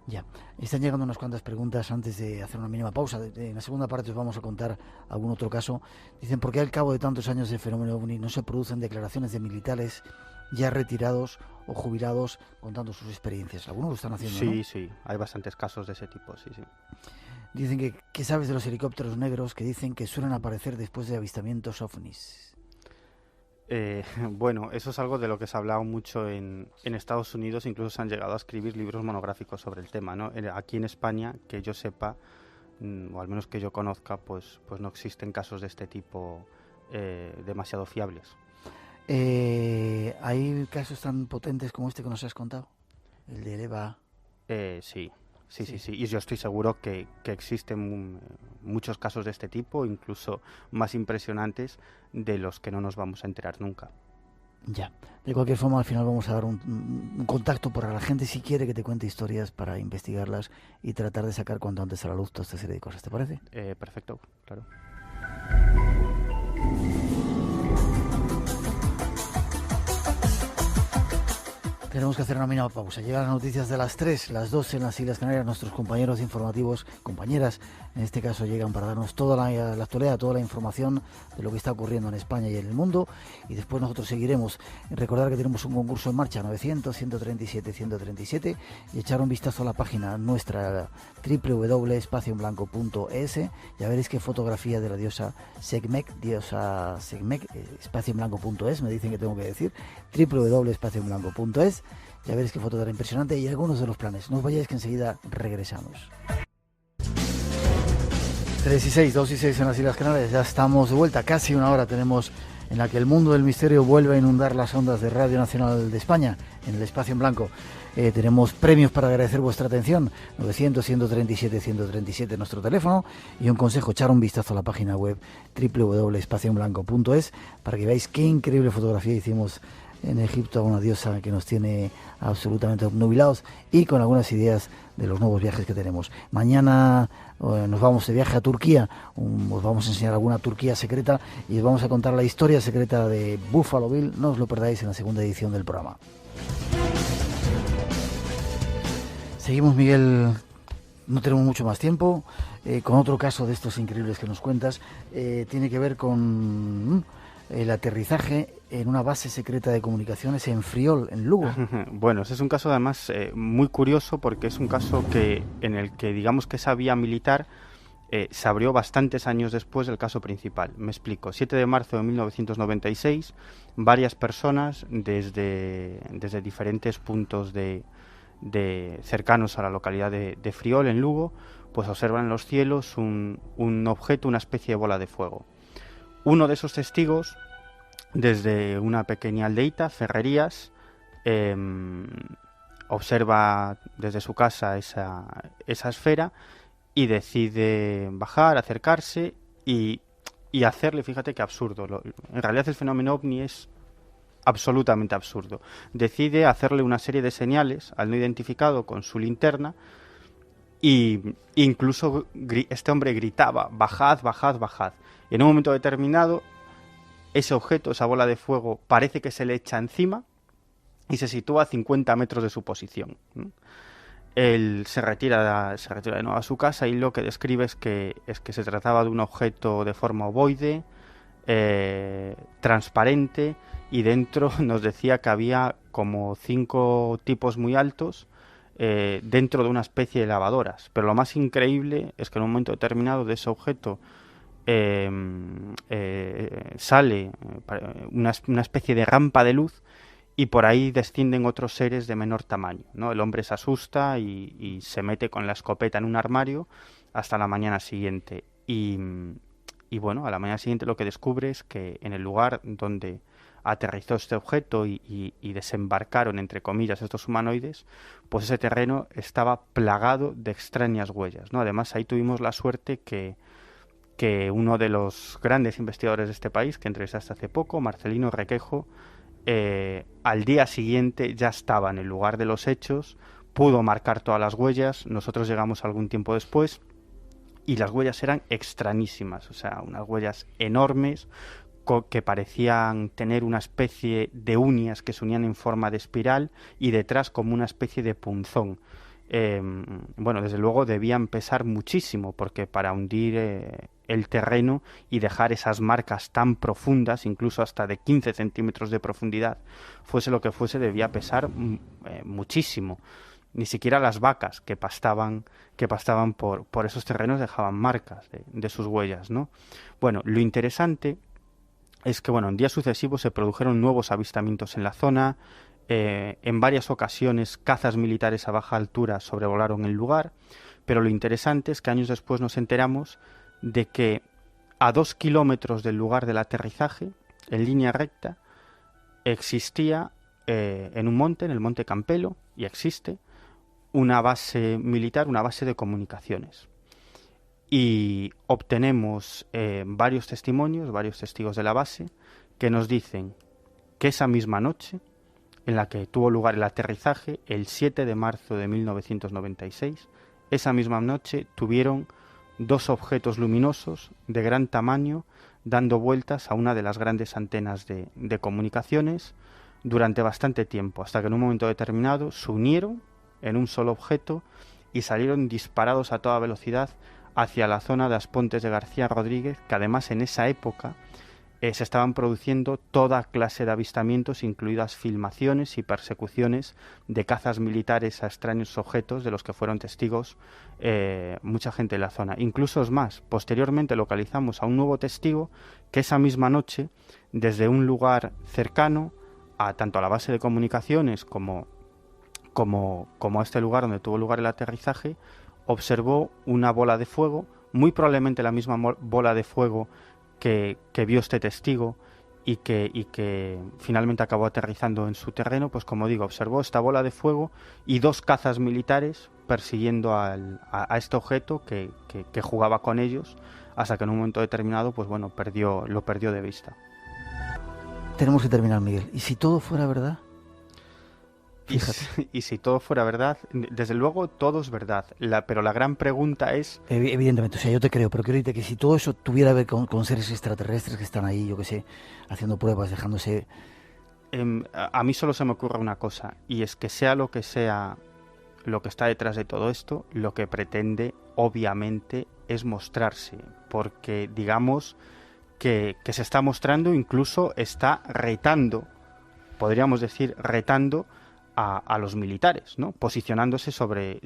Ya, están llegando unas cuantas preguntas antes de hacer una mínima pausa. En la segunda parte os vamos a contar algún otro caso. Dicen, ¿por qué al cabo de tantos años del fenómeno OVNI no se producen declaraciones de militares ya retirados o jubilados contando sus experiencias? Algunos lo están haciendo, sí, ¿no? Sí, hay bastantes casos de ese tipo, sí. Dicen ¿qué sabes de los helicópteros negros que dicen que suelen aparecer después de avistamientos ovnis? Bueno, eso es algo de lo que se ha hablado mucho en Estados Unidos, incluso se han llegado a escribir libros monográficos sobre el tema, ¿no? Aquí en España, que yo sepa, o al menos que yo conozca, pues no existen casos de este tipo demasiado fiables. ¿Hay casos tan potentes como este que nos has contado? El de EVA. Sí. Y yo estoy seguro que existen muchos casos de este tipo, incluso más impresionantes de los que no nos vamos a enterar nunca. Ya, de cualquier forma al final vamos a dar un contacto para la gente si quiere que te cuente historias para investigarlas y tratar de sacar cuanto antes a la luz toda esta serie de cosas, ¿te parece? Perfecto, claro. Tenemos que hacer una mínima pausa. Llegan las noticias de las 3, las 2 en las Islas Canarias. Nuestros compañeros informativos, compañeras, en este caso llegan para darnos toda la actualidad, toda la información de lo que está ocurriendo en España y en el mundo. Y después nosotros seguiremos. Recordar que tenemos un concurso en marcha, 900-137-137, y echar un vistazo a la página nuestra, www.espacioenblanco.es. Ya veréis qué fotografía de la diosa Sekhmet, espacioenblanco.es, me dicen que tengo que decir, www.espacioenblanco.es. Ya veréis qué foto tan impresionante y algunos de los planes. No os vayáis que enseguida regresamos. 3 y 6, 2 y 6 en las Islas Canarias. Ya estamos de vuelta, casi una hora tenemos en la que el mundo del misterio vuelve a inundar las ondas de Radio Nacional de España, en el Espacio en Blanco. Tenemos premios para agradecer vuestra atención, 900-137-137 nuestro teléfono, y un consejo, echar un vistazo a la página web www.espacioenblanco.es para que veáis qué increíble fotografía hicimos en Egipto a una diosa que nos tiene absolutamente obnubilados y con algunas ideas de los nuevos viajes que tenemos. Mañana nos vamos de viaje a Turquía, os vamos a enseñar alguna Turquía secreta y os vamos a contar la historia secreta de Buffalo Bill. No os lo perdáis en la segunda edición del programa. Seguimos, Miguel, no tenemos mucho más tiempo, con otro caso de estos increíbles que nos cuentas. Tiene que ver con el aterrizaje en una base secreta de comunicaciones en Friol, en Lugo. Bueno, ese es un caso además muy curioso, porque es un caso en el que digamos que esa vía militar se abrió bastantes años después del caso principal. Me explico. 7 de marzo de 1996, varias personas desde diferentes puntos de cercanos a la localidad de Friol, en Lugo, pues observan en los cielos un objeto, una especie de bola de fuego. Uno de esos testigos, desde una pequeña aldeita, Ferrerías, observa desde su casa esa esfera y decide bajar, acercarse y hacerle, fíjate qué absurdo, en realidad el fenómeno ovni es absolutamente absurdo. Decide hacerle una serie de señales al no identificado con su linterna, y incluso este hombre gritaba: bajad, bajad, bajad. Y en un momento determinado, ese objeto, esa bola de fuego, parece que se le echa encima y se sitúa a 50 metros de su posición. Él se retira de nuevo a su casa y lo que describe es que se trataba de un objeto de forma ovoide, transparente, y dentro nos decía que había como 5 tipos muy altos dentro de una especie de lavadoras. Pero lo más increíble es que en un momento determinado de ese objeto sale una especie de rampa de luz, y por ahí descienden otros seres de menor tamaño, ¿no? El hombre se asusta y se mete con la escopeta en un armario hasta la mañana siguiente. Y bueno, a la mañana siguiente lo que descubre es que en el lugar donde aterrizó este objeto y desembarcaron, entre comillas, estos humanoides, pues ese terreno estaba plagado de extrañas huellas, ¿no? Además, ahí tuvimos la suerte que uno de los grandes investigadores de este país, que entrevistaste hace poco, Marcelino Requejo, al día siguiente ya estaba en el lugar de los hechos, pudo marcar todas las huellas. Nosotros llegamos algún tiempo después y las huellas eran extrañísimas, o sea, unas huellas enormes que parecían tener una especie de uñas que se unían en forma de espiral y detrás como una especie de punzón. Bueno, desde luego debían pesar muchísimo, porque para hundir el terreno y dejar esas marcas tan profundas, incluso hasta de 15 centímetros de profundidad, fuese lo que fuese, debía pesar muchísimo. Ni siquiera las vacas que pastaban por esos terrenos dejaban marcas de sus huellas, ¿no? Bueno, lo interesante es que, bueno, en días sucesivos se produjeron nuevos avistamientos en la zona. En varias ocasiones cazas militares a baja altura sobrevolaron el lugar, pero lo interesante es que años después nos enteramos de que a 2 kilómetros del lugar del aterrizaje, en línea recta, existía en un monte, en el Monte Campelo, y existe una base militar, una base de comunicaciones. Y obtenemos varios testimonios, varios testigos de la base, que nos dicen que esa misma noche, en la que tuvo lugar el aterrizaje, el 7 de marzo de 1996, esa misma noche tuvieron 2 objetos luminosos de gran tamaño dando vueltas a una de las grandes antenas de comunicaciones durante bastante tiempo, hasta que en un momento determinado se unieron en un solo objeto y salieron disparados a toda velocidad hacia la zona de Aspontes de García Rodríguez, que además en esa época se estaban produciendo toda clase de avistamientos, incluidas filmaciones y persecuciones de cazas militares a extraños objetos de los que fueron testigos mucha gente de la zona. Incluso es más, posteriormente localizamos a un nuevo testigo que esa misma noche, desde un lugar cercano a tanto a la base de comunicaciones como a este lugar donde tuvo lugar el aterrizaje, observó una bola de fuego, muy probablemente la misma bola de fuego que vio este testigo y que finalmente acabó aterrizando en su terreno. Pues como digo, observó esta bola de fuego y 2 cazas militares persiguiendo a este objeto que jugaba con ellos, hasta que en un momento determinado pues bueno, lo perdió de vista. Tenemos que terminar, Miguel. ¿Y si todo fuera verdad? Y si todo fuera verdad, desde luego todo es verdad, pero la gran pregunta es... Evidentemente, o sea, yo te creo, pero quiero decirte que si todo eso tuviera que ver con seres extraterrestres que están ahí, yo qué sé, haciendo pruebas, dejándose... A mí solo se me ocurre una cosa, y es que sea lo que está detrás de todo esto, lo que pretende, obviamente, es mostrarse, porque digamos que se está mostrando, incluso está retando, podríamos decir, retando a los militares, ¿no? Posicionándose sobre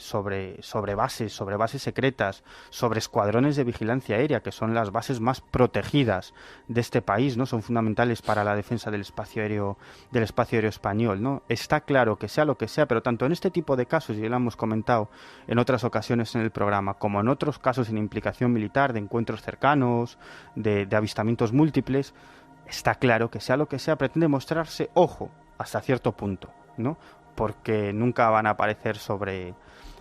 bases secretas, sobre escuadrones de vigilancia aérea, que son las bases más protegidas de este país, ¿no? Son fundamentales para la defensa del espacio aéreo español, ¿no? Está claro que sea lo que sea, pero tanto en este tipo de casos, y lo hemos comentado en otras ocasiones en el programa, como en otros casos sin implicación militar, de encuentros cercanos, de avistamientos múltiples, está claro que sea lo que sea, pretende mostrarse, ojo, hasta cierto punto, ¿no? Porque nunca van a aparecer sobre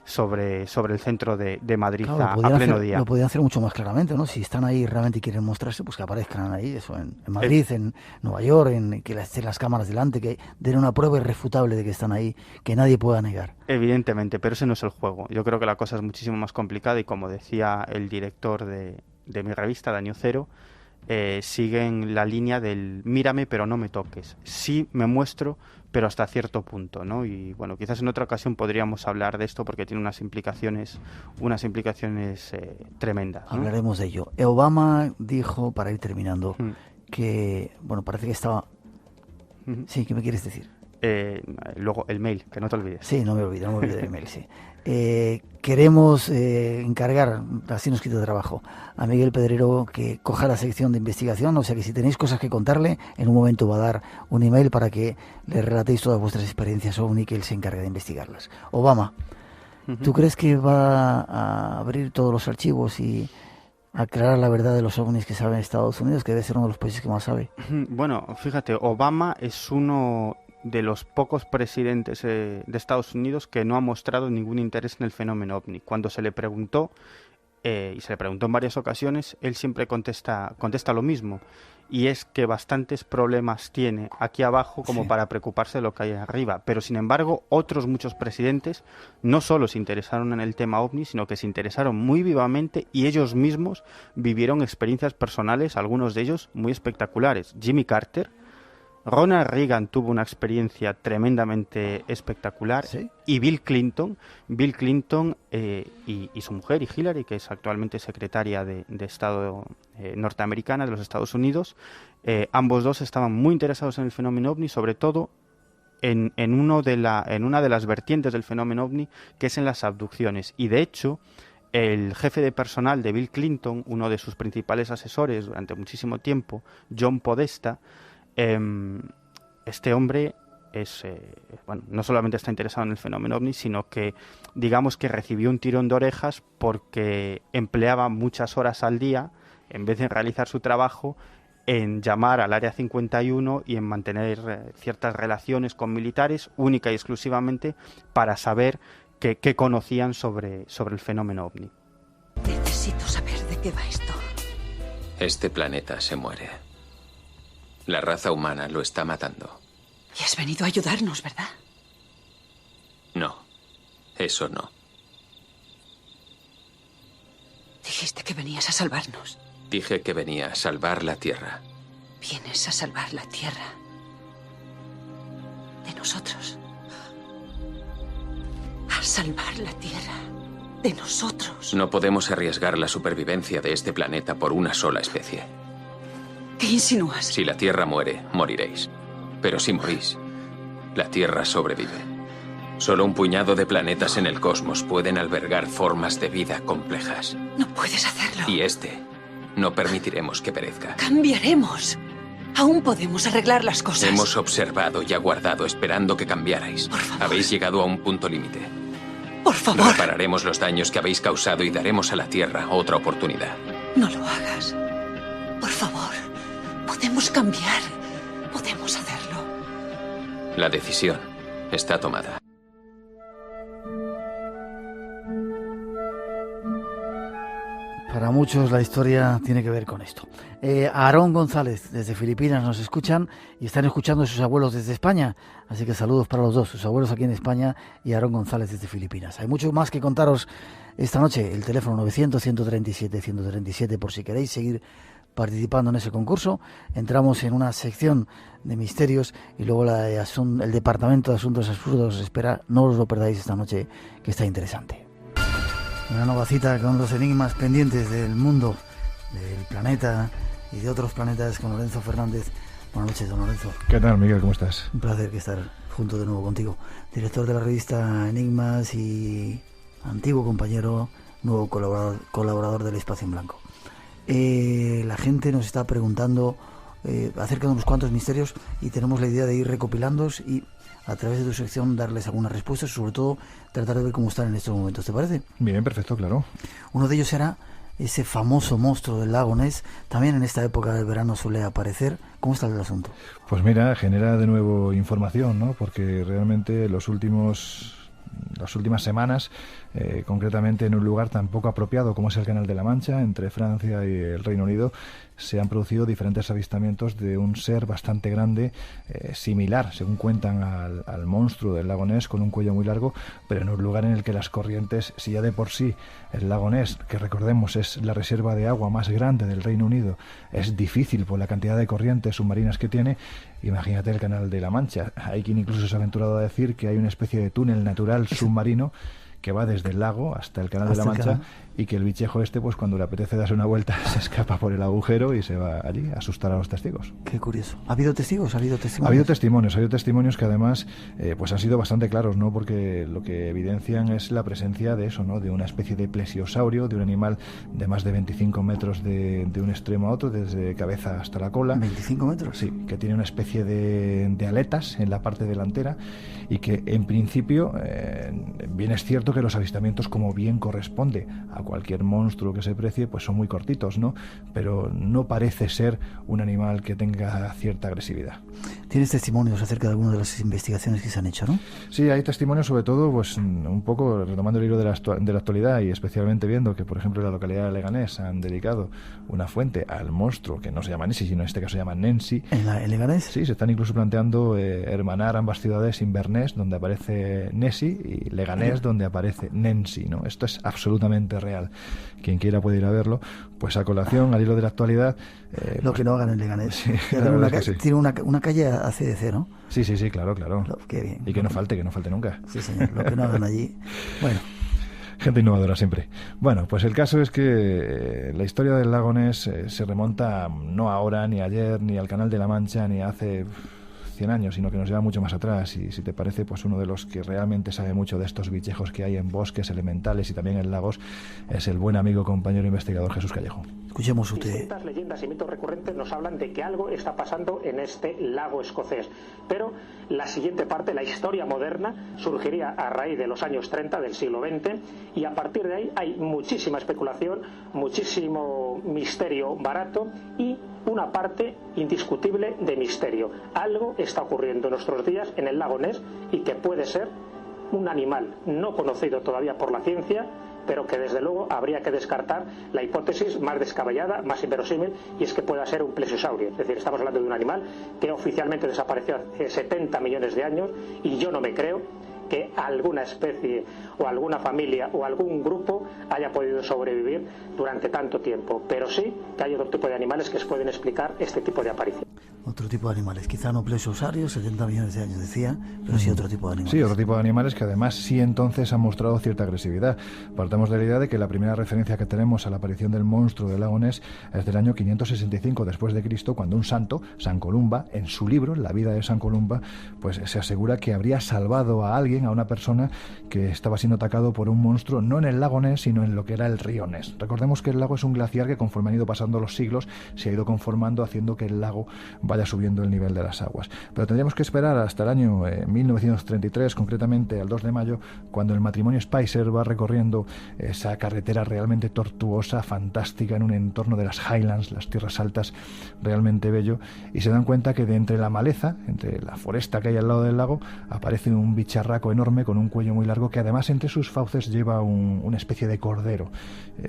el centro de Madrid, claro, a pleno día. Lo podían hacer mucho más claramente, ¿no? Si están ahí y realmente quieren mostrarse, pues que aparezcan ahí, eso, en Madrid, en Nueva York, que estén las cámaras delante, que den una prueba irrefutable de que están ahí, que nadie pueda negar. Evidentemente, pero ese no es el juego. Yo creo que la cosa es muchísimo más complicada y, como decía el director de mi revista, Daño Cero, siguen la línea del mírame pero no me toques. Sí me muestro, pero hasta cierto punto, ¿no? Y bueno, quizás en otra ocasión podríamos hablar de esto porque tiene unas implicaciones tremendas, ¿no? Hablaremos de ello. Obama dijo, para ir terminando, que, bueno, parece que estaba... Sí, ¿qué me quieres decir? Luego el mail, que no te olvides. Sí, no me olvido del mail, sí. Queremos encargar, así nos quita trabajo, a Miguel Pedrero que coja la sección de investigación, o sea que si tenéis cosas que contarle, en un momento va a dar un email para que le relatéis todas vuestras experiencias OVNI, que él se encargue de investigarlas. Obama, ¿tú crees que va a abrir todos los archivos y aclarar la verdad de los ovnis que saben Estados Unidos, que debe ser uno de los países que más sabe? Bueno, fíjate, Obama es uno de los pocos presidentes de Estados Unidos que no ha mostrado ningún interés en el fenómeno OVNI. Cuando se le preguntó, y se le preguntó en varias ocasiones, él siempre contesta lo mismo, y es que bastantes problemas tiene aquí abajo como para preocuparse de lo que hay arriba. Pero sin embargo, otros muchos presidentes no solo se interesaron en el tema OVNI, sino que se interesaron muy vivamente y ellos mismos vivieron experiencias personales, algunos de ellos muy espectaculares. Jimmy Carter, Ronald Reagan tuvo una experiencia tremendamente espectacular, ¿sí? Y Bill Clinton y su mujer, y Hillary, que es actualmente secretaria de Estado norteamericana de los Estados Unidos, ambos dos estaban muy interesados en el fenómeno OVNI, sobre todo en una de las vertientes del fenómeno OVNI, que es en las abducciones. Y de hecho, el jefe de personal de Bill Clinton, uno de sus principales asesores durante muchísimo tiempo, John Podesta, este hombre no solamente está interesado en el fenómeno OVNI, sino que digamos que recibió un tirón de orejas porque empleaba muchas horas al día, en vez de realizar su trabajo, en llamar al Área 51 y en mantener ciertas relaciones con militares, única y exclusivamente para saber que conocían sobre el fenómeno ovni. Necesito saber de qué va esto. Este planeta se muere. La raza humana lo está matando. Y has venido a ayudarnos, ¿verdad? No, eso no. Dijiste que venías a salvarnos. Dije que venía a salvar la Tierra. Vienes a salvar la Tierra. De nosotros. A salvar la Tierra. De nosotros. No podemos arriesgar la supervivencia de este planeta por una sola especie. ¿Qué insinúas? Si la Tierra muere, moriréis. Pero si morís, la Tierra sobrevive. Solo un puñado de planetas en el cosmos pueden albergar formas de vida complejas. No puedes hacerlo. Y no permitiremos que perezca. Cambiaremos. Aún podemos arreglar las cosas. Hemos observado y aguardado esperando que cambiarais. Por favor. Habéis llegado a un punto límite. Por favor. Repararemos los daños que habéis causado y daremos a la Tierra otra oportunidad. No lo hagas. Por favor. Podemos cambiar. Podemos hacerlo. La decisión está tomada. Para muchos la historia tiene que ver con esto. Aarón González, desde Filipinas, nos escuchan y están escuchando a sus abuelos desde España. Así que saludos para los dos, sus abuelos aquí en España y Aarón González desde Filipinas. Hay mucho más que contaros esta noche. El teléfono 900-137-137 por si queréis seguir participando en ese concurso. Entramos en una sección de misterios y luego el Departamento de Asuntos Absurdos espera. No os lo perdáis esta noche, que está interesante. Una nueva cita con los enigmas pendientes del mundo, del planeta y de otros planetas con Lorenzo Fernández. Buenas noches, don Lorenzo. ¿Qué tal, Miguel? ¿Cómo estás? Un placer estar junto de nuevo contigo. Director de la revista Enigmas y antiguo compañero, nuevo colaborador del Espacio en Blanco. La gente nos está preguntando acerca de unos cuantos misterios y tenemos la idea de ir recopilándolos y a través de tu sección darles algunas respuestas, sobre todo tratar de ver cómo están en estos momentos. ¿Te parece? Bien, perfecto, claro. Uno de ellos será ese famoso monstruo del lago Ness. También en esta época del verano suele aparecer. ¿Cómo está el asunto? Pues mira, genera de nuevo información, ¿no? Porque realmente las últimas semanas, concretamente en un lugar tan poco apropiado como es el Canal de la Mancha, entre Francia y el Reino Unido, se han producido diferentes avistamientos de un ser bastante grande, similar, según cuentan, al monstruo del lago Ness, con un cuello muy largo, pero en un lugar en el que las corrientes, si ya de por sí el lago Ness, que recordemos es la reserva de agua más grande del Reino Unido, es difícil por la cantidad de corrientes submarinas que tiene, imagínate el Canal de la Mancha. Hay quien incluso se ha aventurado a decir que hay una especie de túnel natural submarino que va desde el lago hasta el Canal de la Mancha y que el bichejo pues cuando le apetece darse una vuelta se escapa por el agujero y se va allí a asustar a los testigos. Qué curioso. ¿Ha habido testigos? ¿Ha habido testimonios que además pues han sido bastante claros, ¿no? Porque lo que evidencian es la presencia de eso, ¿no? De una especie de plesiosaurio, de un animal de más de 25 metros de un extremo a otro, desde cabeza hasta la cola. ¿25 metros? Sí, que tiene una especie de aletas en la parte delantera y que en principio bien es cierto que los avistamientos, como bien corresponde a cualquier monstruo que se precie, pues son muy cortitos, ¿no? Pero no parece ser un animal que tenga cierta agresividad. ¿Tienes testimonios acerca de alguna de las investigaciones que se han hecho, no? Sí, hay testimonios, sobre todo, pues un poco retomando el hilo de la actualidad y especialmente viendo que, por ejemplo, en la localidad de Leganés han dedicado una fuente al monstruo que no se llama Nessie, sino en este caso se llama Nensi. ¿En Leganés? Sí, se están incluso planteando hermanar ambas ciudades, Inverness, donde aparece Nessie, y Leganés, donde aparece Nensi, ¿no? Esto es absolutamente real. Quien quiera puede ir a verlo. Pues a colación, al hilo de la actualidad... Lo pues, que no hagan en Leganés. Sí, tiene una calle a CDC, ¿no? Sí, claro. Qué bien. Y que no falte nunca. Sí, señor. Lo que no hagan allí... Bueno... Gente innovadora siempre. Bueno, pues el caso es que la historia del lago Ness se remonta no ahora, ni ayer, ni al Canal de la Mancha, ni hace 100 años, sino que nos lleva mucho más atrás. Y si te parece, pues uno de los que realmente sabe mucho de estos bichejos que hay en bosques elementales y también en lagos es el buen amigo, compañero investigador Jesús Callejo. Escuchemos usted. Distintas leyendas y mitos recurrentes nos hablan de que algo está pasando en este lago escocés. Pero la siguiente parte, la historia moderna, surgiría a raíz de los años 30 del siglo XX y a partir de ahí hay muchísima especulación, muchísimo misterio barato y una parte indiscutible de misterio. Algo está ocurriendo en nuestros días en el lago Ness y que puede ser un animal no conocido todavía por la ciencia, pero que desde luego habría que descartar la hipótesis más descabellada, más inverosímil, y es que pueda ser un plesiosaurio. Es decir, estamos hablando de un animal que oficialmente desapareció hace 70 millones de años, y yo no me creo que alguna especie o alguna familia o algún grupo haya podido sobrevivir durante tanto tiempo, pero sí que hay otro tipo de animales que se pueden explicar este tipo de aparición. Otro tipo de animales, quizá no plesiosaurios, 70 millones de años decía, pero sí otro tipo de animales. Sí, otro tipo de animales que además sí entonces han mostrado cierta agresividad. Partamos de la idea de que la primera referencia que tenemos a la aparición del monstruo del lago Ness es del año 565 después de Cristo, cuando un santo, San Columba, en su libro, La vida de San Columba, pues se asegura que habría salvado a alguien, a una persona que estaba siendo atacado por un monstruo, no en el lago Ness, sino en lo que era el río Ness. Recordemos que el lago es un glaciar que conforme han ido pasando los siglos se ha ido conformando, haciendo que el lago vaya subiendo el nivel de las aguas. Pero tendríamos que esperar hasta el año 1933, concretamente al 2 de mayo, cuando el matrimonio Spicer va recorriendo esa carretera realmente tortuosa, fantástica, en un entorno de las Highlands, las tierras altas, realmente bello, y se dan cuenta que de entre la maleza, entre la foresta que hay al lado del lago, aparece un bicharraco enorme con un cuello muy largo que además entre sus fauces lleva una especie de cordero.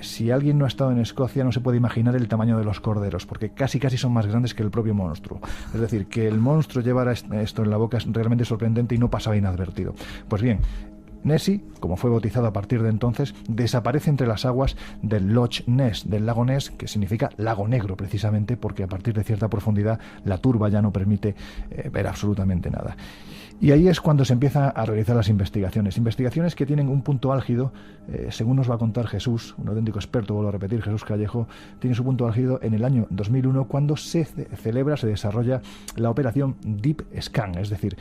Si alguien no ha estado en Escocia no se puede imaginar el tamaño de los corderos, porque casi son más grandes que el propio monstruo. Es decir, que el monstruo llevara esto en la boca es realmente sorprendente y no pasaba inadvertido. Pues bien, Nessie, como fue bautizado a partir de entonces, desaparece entre las aguas del Loch Ness, del lago Ness, que significa lago negro precisamente, porque a partir de cierta profundidad la turba ya no permite ver absolutamente nada. Y ahí es cuando se empieza a realizar las investigaciones que tienen un punto álgido, según nos va a contar Jesús, un auténtico experto, vuelvo a repetir, Jesús Callejo, tiene su punto álgido en el año 2001, cuando se desarrolla la operación Deep Scan, es decir,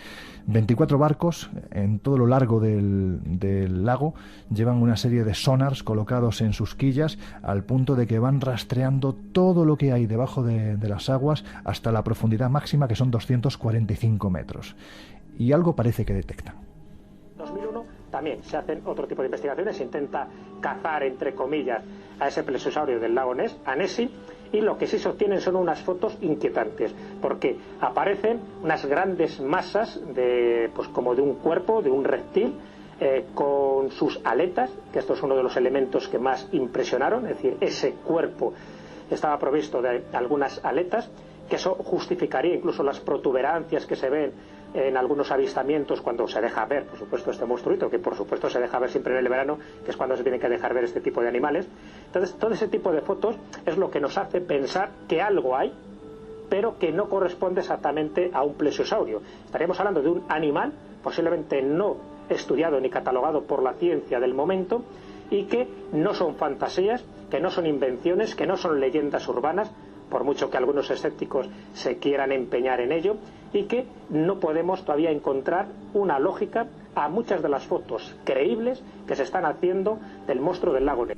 24 barcos en todo lo largo del lago llevan una serie de sonars colocados en sus quillas al punto de que van rastreando todo lo que hay debajo de las aguas hasta la profundidad máxima, que son 245 metros. Y algo parece que detectan. En 2001 también se hacen otro tipo de investigaciones, se intenta cazar, entre comillas, a ese plesiosaurio del lago Ness, a Nessie, y lo que sí se obtienen son unas fotos inquietantes, porque aparecen unas grandes masas pues como de un cuerpo, de un reptil, con sus aletas, que esto es uno de los elementos que más impresionaron, es decir, ese cuerpo estaba provisto de algunas aletas, que eso justificaría incluso las protuberancias que se ven en algunos avistamientos cuando se deja ver, por supuesto, este monstruito, que por supuesto se deja ver siempre en el verano, que es cuando se tiene que dejar ver este tipo de animales. Entonces, todo ese tipo de fotos es lo que nos hace pensar que algo hay, pero que no corresponde exactamente a un plesiosaurio. Estaríamos hablando de un animal posiblemente no estudiado ni catalogado por la ciencia del momento, y que no son fantasías, que no son invenciones, que no son leyendas urbanas, por mucho que algunos escépticos se quieran empeñar en ello, y que no podemos todavía encontrar una lógica a muchas de las fotos creíbles que se están haciendo del monstruo del lago Ness.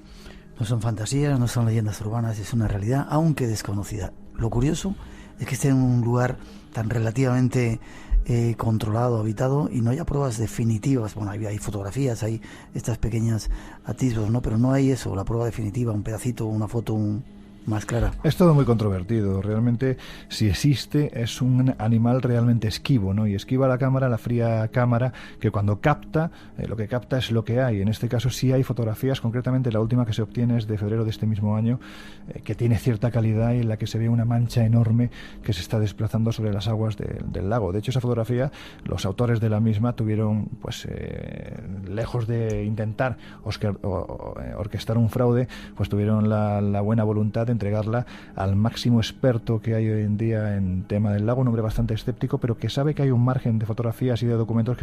No son fantasías, no son leyendas urbanas, es una realidad, aunque desconocida. Lo curioso es que esté en un lugar tan relativamente controlado, habitado, y no haya pruebas definitivas. Bueno, hay fotografías, hay estas pequeñas atisbos, ¿no? Pero no hay eso, la prueba definitiva, un pedacito, una foto, más clara. Es todo muy controvertido. Realmente, si existe, es un animal realmente esquivo, ¿no? Y esquiva la cámara, la fría cámara, que cuando capta, lo que capta es lo que hay. En este caso sí hay fotografías, concretamente la última que se obtiene es de febrero de este mismo año, que tiene cierta calidad y en la que se ve una mancha enorme que se está desplazando sobre las aguas del lago. De hecho, esa fotografía, los autores de la misma tuvieron, pues, lejos de intentar orquestar un fraude, pues tuvieron la buena voluntad de entregarla al máximo experto que hay hoy en día en tema del lago, un hombre bastante escéptico, pero que sabe que hay un margen de fotografías y de documentos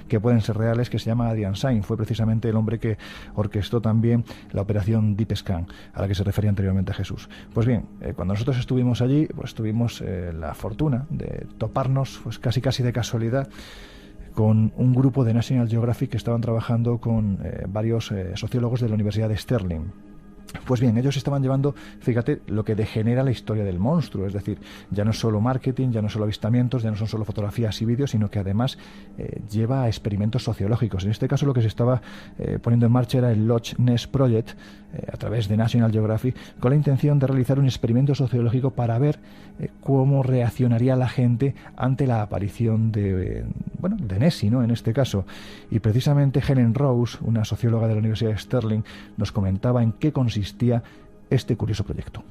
que pueden ser reales, que se llama Adrian Sain. Fue precisamente el hombre que orquestó también la operación Deep Scan, a la que se refería anteriormente a Jesús. Pues bien, cuando nosotros estuvimos allí, pues tuvimos la fortuna de toparnos, pues casi de casualidad, con un grupo de National Geographic que estaban trabajando con varios sociólogos de la Universidad de Stirling. Pues bien, ellos estaban llevando, fíjate, lo que degenera la historia del monstruo, es decir, ya no es solo marketing, ya no solo avistamientos, ya no son solo fotografías y vídeos, sino que además lleva a experimentos sociológicos. En este caso lo que se estaba poniendo en marcha era el Loch Ness Project, a través de National Geographic, con la intención de realizar un experimento sociológico para ver cómo reaccionaría la gente ante la aparición de de Nessie, ¿no?, en este caso. Y precisamente Helen Rose, una socióloga de la Universidad de Stirling, nos comentaba en qué consistía este curioso proyecto.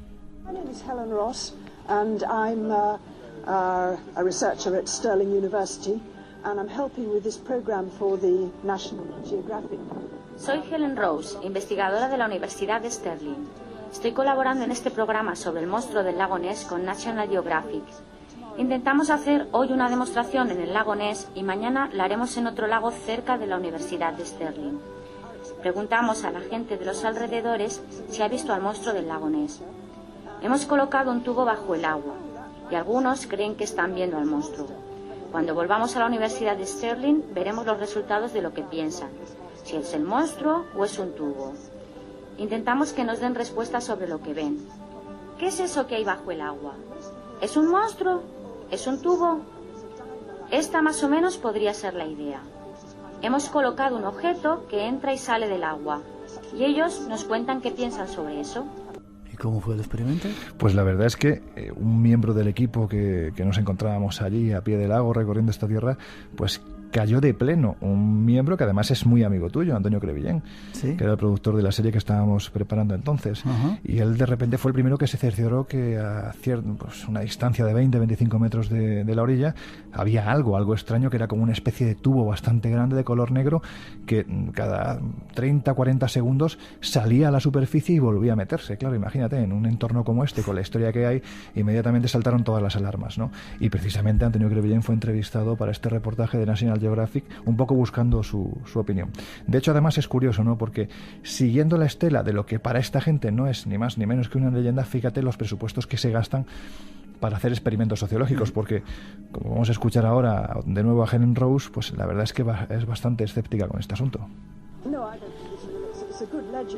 My name is Helen Ross and I'm a researcher at Stirling University and I'm helping with this program for the National Geographic. Soy Helen Rose, investigadora de la Universidad de Stirling. Estoy colaborando en este programa sobre el monstruo del lago Ness con National Geographic. Intentamos hacer hoy una demostración en el lago Ness y mañana la haremos en otro lago cerca de la Universidad de Stirling. Preguntamos a la gente de los alrededores si ha visto al monstruo del lago Ness. Hemos colocado un tubo bajo el agua y algunos creen que están viendo al monstruo. Cuando volvamos a la Universidad de Stirling veremos los resultados de lo que piensan, si es el monstruo o es un tubo. Intentamos que nos den respuestas sobre lo que ven. ¿Qué es eso que hay bajo el agua? ¿Es un monstruo? ¿Es un tubo? Esta más o menos podría ser la idea. Hemos colocado un objeto que entra y sale del agua y ellos nos cuentan qué piensan sobre eso. ¿Y cómo fue el experimento? Pues la verdad es que un miembro del equipo que nos encontrábamos allí a pie del lago recorriendo esta tierra, pues cayó de pleno. Un miembro que además es muy amigo tuyo, Antonio Crevillén, ¿sí?, que era el productor de la serie que estábamos preparando entonces. Uh-huh. Y él de repente fue el primero que se cercioró que a una distancia de 20-25 metros de la orilla había algo extraño, que era como una especie de tubo bastante grande de color negro que cada 30-40 segundos salía a la superficie y volvía a meterse. Claro, imagínate, en un entorno como este, con la historia que hay, inmediatamente saltaron todas las alarmas, ¿no? Y precisamente Antonio Crevillén fue entrevistado para este reportaje de National Geographic, un poco buscando su opinión. De hecho, además es curioso, ¿no?, porque siguiendo la estela de lo que para esta gente no es ni más ni menos que una leyenda, fíjate los presupuestos que se gastan para hacer experimentos sociológicos, porque como vamos a escuchar ahora de nuevo a Helen Rose, pues la verdad es que es bastante escéptica con este asunto.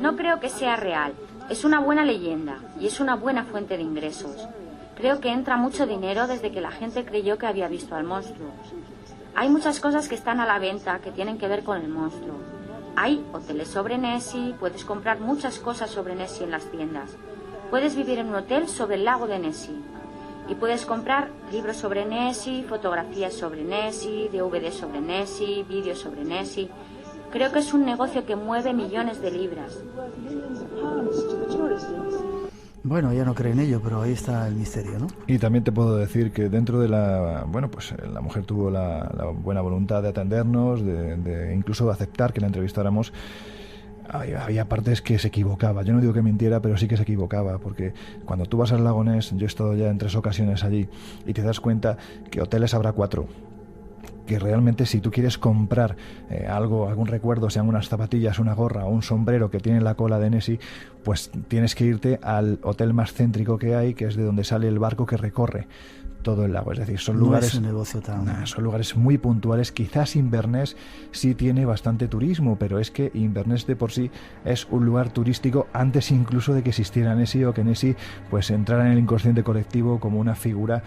No creo que sea real. Es una buena leyenda y es una buena fuente de ingresos. Creo que entra mucho dinero desde que la gente creyó que había visto al monstruo. Hay muchas cosas que están a la venta que tienen que ver con el monstruo. Hay hoteles sobre Nessie, puedes comprar muchas cosas sobre Nessie en las tiendas. Puedes vivir en un hotel sobre el lago de Nessie. Y puedes comprar libros sobre Nessie, fotografías sobre Nessie, DVD sobre Nessie, vídeos sobre Nessie. Creo que es un negocio que mueve millones de libras. Bueno, ya no creen en ello, pero ahí está el misterio, ¿no? Y también te puedo decir que dentro de la mujer tuvo la buena voluntad de atendernos, de incluso aceptar que la entrevistáramos. Había partes que se equivocaba. Yo no digo que mintiera, pero sí que se equivocaba, porque cuando tú vas al lago Ness, yo he estado ya en 3 ocasiones allí, y te das cuenta que hoteles habrá 4. Que realmente si tú quieres comprar algún recuerdo, sean unas zapatillas, una gorra o un sombrero que tiene la cola de Nessie, pues tienes que irte al hotel más céntrico que hay, que es de donde sale el barco que recorre todo el lago. Es decir, son lugares, no es un negocio tan... son lugares muy puntuales. Quizás Inverness sí tiene bastante turismo, pero es que Inverness de por sí es un lugar turístico antes incluso de que existiera Nessie, o que Nessie pues entrara en el inconsciente colectivo como una figura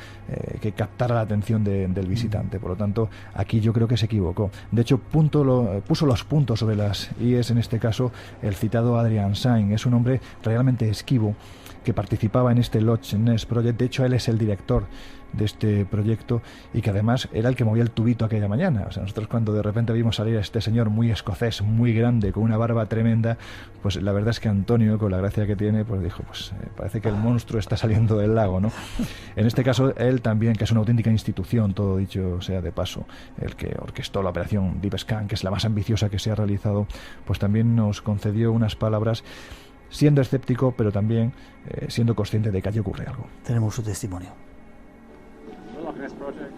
que captara la atención del visitante. Por lo tanto, aquí yo creo que se equivocó. De hecho, puso los puntos sobre las IES, en este caso el citado Adrian Sain. Es un hombre realmente esquivo que participaba en este Loch Ness Project. De hecho, él es el director de este proyecto y que además era el que movía el tubito aquella mañana. O sea, nosotros cuando de repente vimos salir a este señor muy escocés, muy grande, con una barba tremenda, pues la verdad es que Antonio, con la gracia que tiene, pues dijo, pues parece que el monstruo está saliendo del lago, ¿no? En este caso, él también, que es una auténtica institución, todo dicho sea de paso, el que orquestó la operación Deep Scan, que es la más ambiciosa que se ha realizado, pues también nos concedió unas palabras, siendo escéptico, pero también siendo consciente de que allí ocurre algo. Tenemos su testimonio.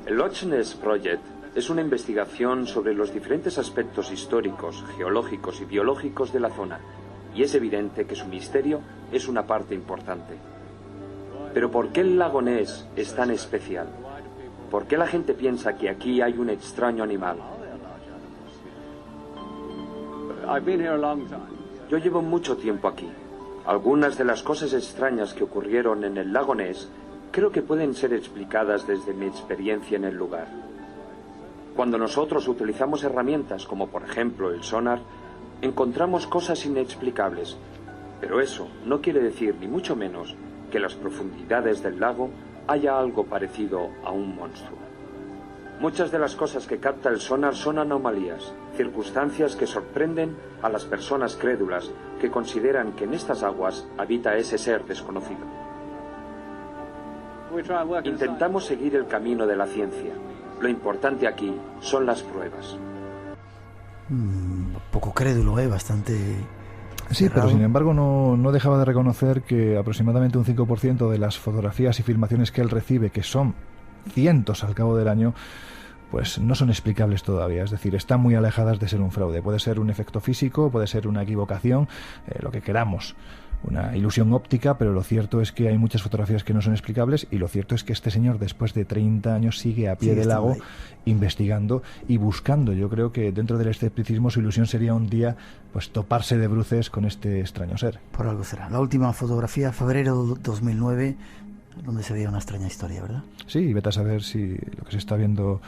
El Loch Ness Project es una investigación sobre los diferentes aspectos históricos, geológicos y biológicos de la zona, y es evidente que su misterio es una parte importante. Pero ¿por qué el lago Ness es tan especial? ¿Por qué la gente piensa que aquí hay un extraño animal? Yo llevo mucho tiempo aquí. Algunas de las cosas extrañas que ocurrieron en el lago Ness creo que pueden ser explicadas desde mi experiencia en el lugar. Cuando nosotros utilizamos herramientas como por ejemplo el sonar, encontramos cosas inexplicables, pero eso no quiere decir ni mucho menos que en las profundidades del lago haya algo parecido a un monstruo. Muchas de las cosas que capta el sonar son anomalías, circunstancias que sorprenden a las personas crédulas que consideran que en estas aguas habita ese ser desconocido. Intentamos seguir el camino de la ciencia. Lo importante aquí son las pruebas. Poco crédulo, bastante... Sí, cerrado. pero sin embargo no dejaba de reconocer que aproximadamente un 5% de las fotografías y filmaciones que él recibe, que son cientos al cabo del año, pues no son explicables todavía. Es decir, están muy alejadas de ser un fraude. Puede ser un efecto físico, puede ser una equivocación, lo que queramos, una ilusión óptica, pero lo cierto es que hay muchas fotografías que no son explicables, y lo cierto es que este señor, después de 30 años, sigue a pie del lago investigando y buscando. Yo creo que dentro del escepticismo su ilusión sería un día pues toparse de bruces con este extraño ser. Por algo será. La última fotografía, febrero 2009, donde se veía una extraña historia, ¿verdad? Sí, y vete a saber si lo que se está viendo,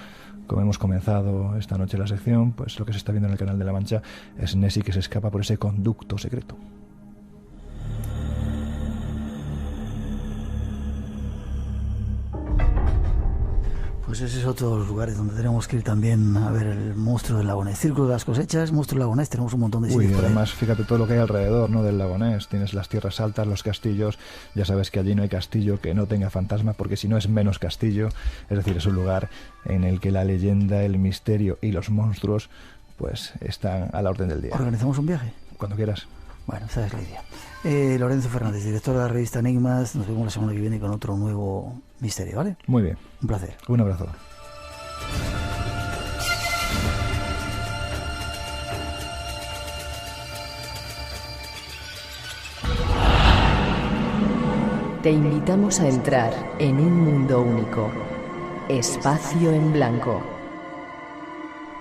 como hemos comenzado esta noche la sección, pues lo que se está viendo en el Canal de la Mancha es Nessie que se escapa por ese conducto secreto. Pues ese es otro de los lugares donde tenemos que ir también a ver el monstruo del lago Ness. Círculo de las cosechas, monstruo del lago Ness, tenemos un montón de sitios por ahí. Además, fíjate todo lo que hay alrededor, ¿no?, del lago Ness. Tienes las tierras altas, los castillos. Ya sabes que allí no hay castillo que no tenga fantasma, porque si no es menos castillo. Es decir, es un lugar en el que la leyenda, el misterio y los monstruos pues están a la orden del día. ¿Organizamos un viaje? Cuando quieras. Bueno, esa es la idea. Lorenzo Fernández, director de la revista Enigmas. Nos vemos la semana que viene con otro nuevo misterio, ¿vale? Muy bien. Un placer. Un abrazo. Te invitamos a entrar en un mundo único. Espacio en blanco.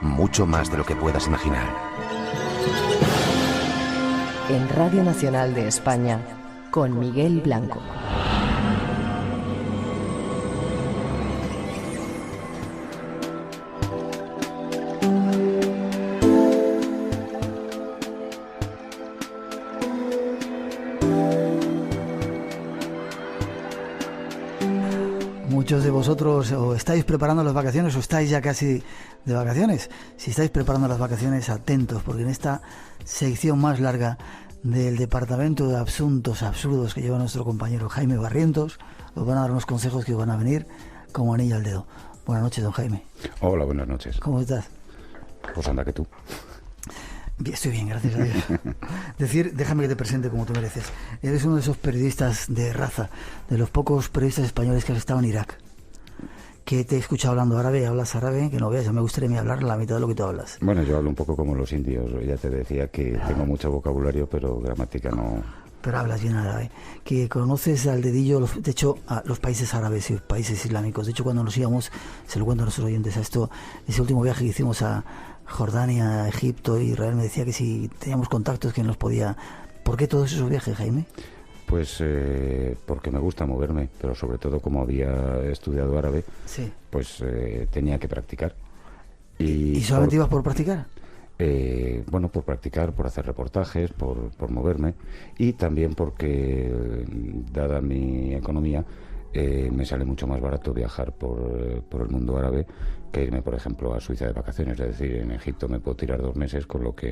Mucho más de lo que puedas imaginar. En Radio Nacional de España, con Miguel Blanco. Muchos de vosotros o estáis preparando las vacaciones o estáis ya casi de vacaciones. Si estáis preparando las vacaciones, atentos, porque en esta sección más larga del Departamento de Asuntos Absurdos que lleva nuestro compañero Jaime Barrientos, os van a dar unos consejos que os van a venir como anillo al dedo. Buenas noches, don Jaime. Hola, buenas noches. ¿Cómo estás? Pues anda que tú. Estoy bien, gracias a Dios. Déjame que te presente como tú mereces. Eres uno de esos periodistas de raza, de los pocos periodistas españoles que has estado en Irak. Que te he escuchado hablando árabe, hablas árabe, que no veas, ya me gustaría hablar la mitad de lo que tú hablas. Bueno, yo hablo un poco como los indios. Ya te decía que tengo mucho vocabulario, pero gramática no. Pero hablas bien árabe. Que conoces al dedillo, de hecho, a los países árabes y países islámicos. De hecho, cuando nos íbamos, se lo cuento a nuestros oyentes, ese último viaje que hicimos a Jordania, Egipto, Israel, me decía que si teníamos contactos que nos podía... ¿Por qué todos esos viajes, Jaime? Pues porque me gusta moverme, pero sobre todo como había estudiado árabe, sí, pues tenía que practicar. ¿Y solamente ibas por practicar? Bueno, por practicar, por hacer reportajes, por moverme, y también porque, dada mi economía, me sale mucho más barato viajar por el mundo árabe que irme, por ejemplo, a Suiza de vacaciones. Es decir, en Egipto me puedo tirar 2 meses, con lo que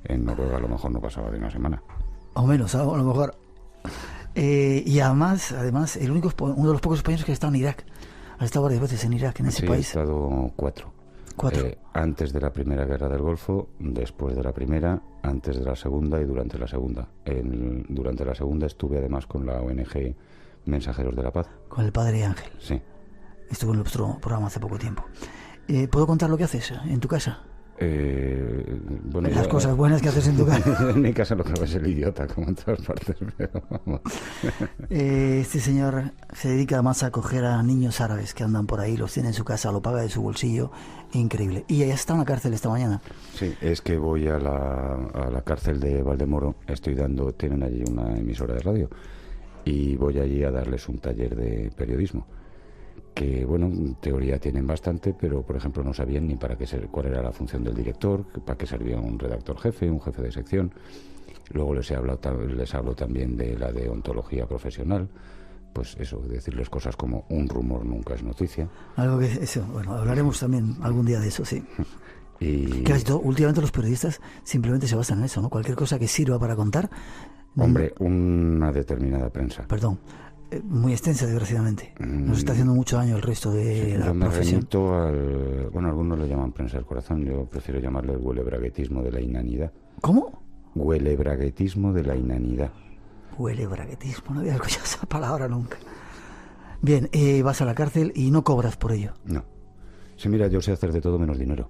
en Noruega a lo mejor no pasaba de una semana. O menos, a lo mejor. Y además, uno de los pocos españoles que ha estado en Irak. Has estado varias veces en Irak, en ese país. He estado 4. Antes de la Primera Guerra del Golfo, después de la Primera, antes de la Segunda y durante la Segunda. Durante la Segunda estuve además con la ONG Mensajeros de la Paz. Con el padre Ángel. Sí. Estuvo en nuestro programa hace poco tiempo. ¿Puedo contar lo que haces en tu casa? Bueno, las cosas buenas que haces en tu casa. En mi casa lo que hago es el idiota, como en todas partes, pero vamos. Este señor se dedica además a coger a niños árabes que andan por ahí, los tiene en su casa, lo paga de su bolsillo, increíble. Y ya está en la cárcel esta mañana. Sí, es que voy a la cárcel de Valdemoro, tienen allí una emisora de radio, y voy allí a darles un taller de periodismo. Que, bueno, en teoría tienen bastante, pero, por ejemplo, no sabían ni cuál era la función del director, para qué servía un redactor jefe, un jefe de sección. Luego les hablo también de la deontología profesional, pues eso, decirles cosas como un rumor nunca es noticia. Algo que eso, bueno, hablaremos también algún día de eso, sí. Y últimamente los periodistas simplemente se basan en eso, ¿no? Cualquier cosa que sirva para contar. Hombre, una determinada prensa. Perdón, muy extensa, desgraciadamente. Nos está haciendo mucho daño el resto de la profesión. Remito al, bueno, algunos le llaman prensa del corazón, yo prefiero llamarle el huelebraguetismo de la inanidad. ¿Cómo? Huelebraguetismo de la inanidad. Huelebraguetismo, no había escuchado esa palabra nunca. Bien, vas a la cárcel y no cobras por ello. No. Sí, mira, yo sé hacer de todo menos dinero.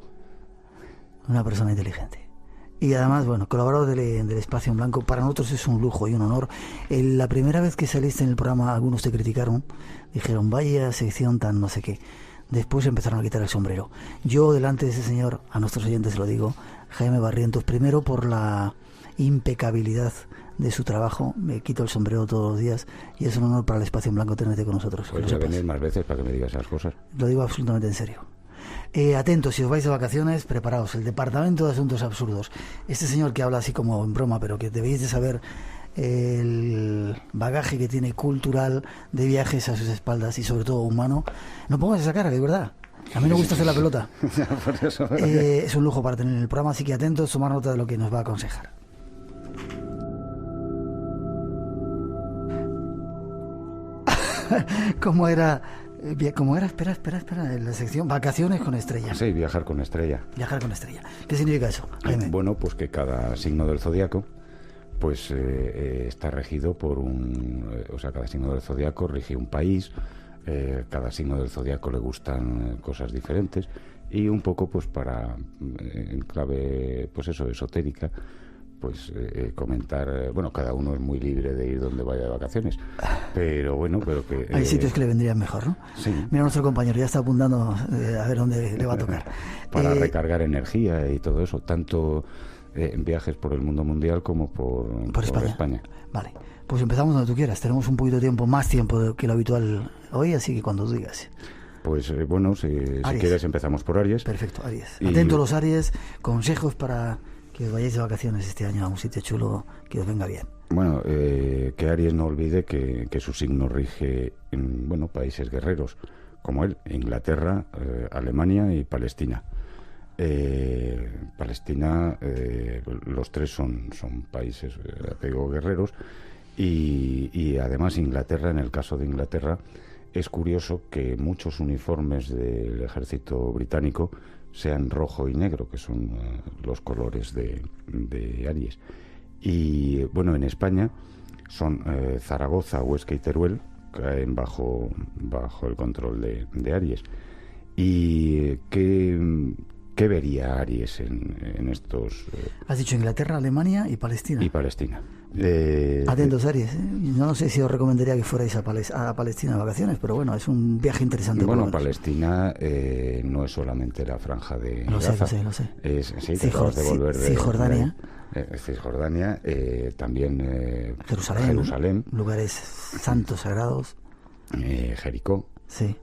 Una persona inteligente. Y además, bueno, colaborador del Espacio en Blanco, para nosotros es un lujo y un honor. La primera vez que saliste en el programa, algunos te criticaron, dijeron, vaya sección tan no sé qué. Después empezaron a quitar el sombrero. Yo, delante de ese señor, a nuestros oyentes se lo digo, Jaime Barrientos, primero por la impecabilidad de su trabajo, me quito el sombrero todos los días y es un honor para el Espacio en Blanco tenerte con nosotros. Pues a venir más veces para que me digas esas cosas. Lo digo absolutamente en serio. Atentos, si os vais de vacaciones, preparaos. El Departamento de Asuntos Absurdos. Este señor que habla así como en broma, pero que debéis de saber el bagaje que tiene cultural de viajes a sus espaldas y sobre todo humano. No pongas esa cara, que es verdad. A mí me gusta hacer la pelota. Por eso, es un lujo para tener en el programa, así que atentos, tomar nota de lo que nos va a aconsejar. ¿Cómo era? Espera, en la sección Vacaciones con Estrella. Sí, viajar con Estrella. Viajar con Estrella. ¿Qué significa eso, Jaime? Bueno, pues que cada signo del zodiaco pues está regido por o sea, cada signo del zodiaco rige un país, cada signo del zodiaco le gustan cosas diferentes y un poco pues para, en clave, pues eso, esotérica, pues comentar, bueno, cada uno es muy libre de ir donde vaya de vacaciones, pero bueno, pero que... Hay sitios que le vendrían mejor, ¿no? Sí. Mira, nuestro compañero ya está apuntando a ver dónde le va a tocar. Para recargar energía y todo eso, tanto en viajes por el mundo mundial como por España. Vale, pues empezamos donde tú quieras, tenemos un poquito de tiempo, más tiempo que lo habitual hoy, así que cuando tú digas. Pues bueno, si quieres empezamos por Aries. Perfecto, Aries. Atentos los Aries, consejos para que os vayáis de vacaciones este año a un sitio chulo que os venga bien. Bueno, que Aries no olvide que su signo rige en, bueno, países guerreros, como él, Inglaterra, Alemania y Palestina. Palestina, los tres son países, te digo, guerreros, y además Inglaterra, en el caso de Inglaterra, es curioso que muchos uniformes del ejército británico sean rojo y negro, que son los colores de Aries. Y bueno, en España son Zaragoza, Huesca y Teruel, caen bajo el control de Aries. ¿Y qué vería Aries en estos...? Has dicho Inglaterra, Alemania y Palestina. Y Palestina. Atentos, Aries. No sé si os recomendaría que fuerais a Palestina de vacaciones, pero bueno, es un viaje interesante. Bueno, Palestina no es solamente la franja de Gaza. Lo sé. Te acabas de volver de Cisjordania. Cisjordania, también Jerusalén. Lugares santos, sagrados. Jericó. Sí.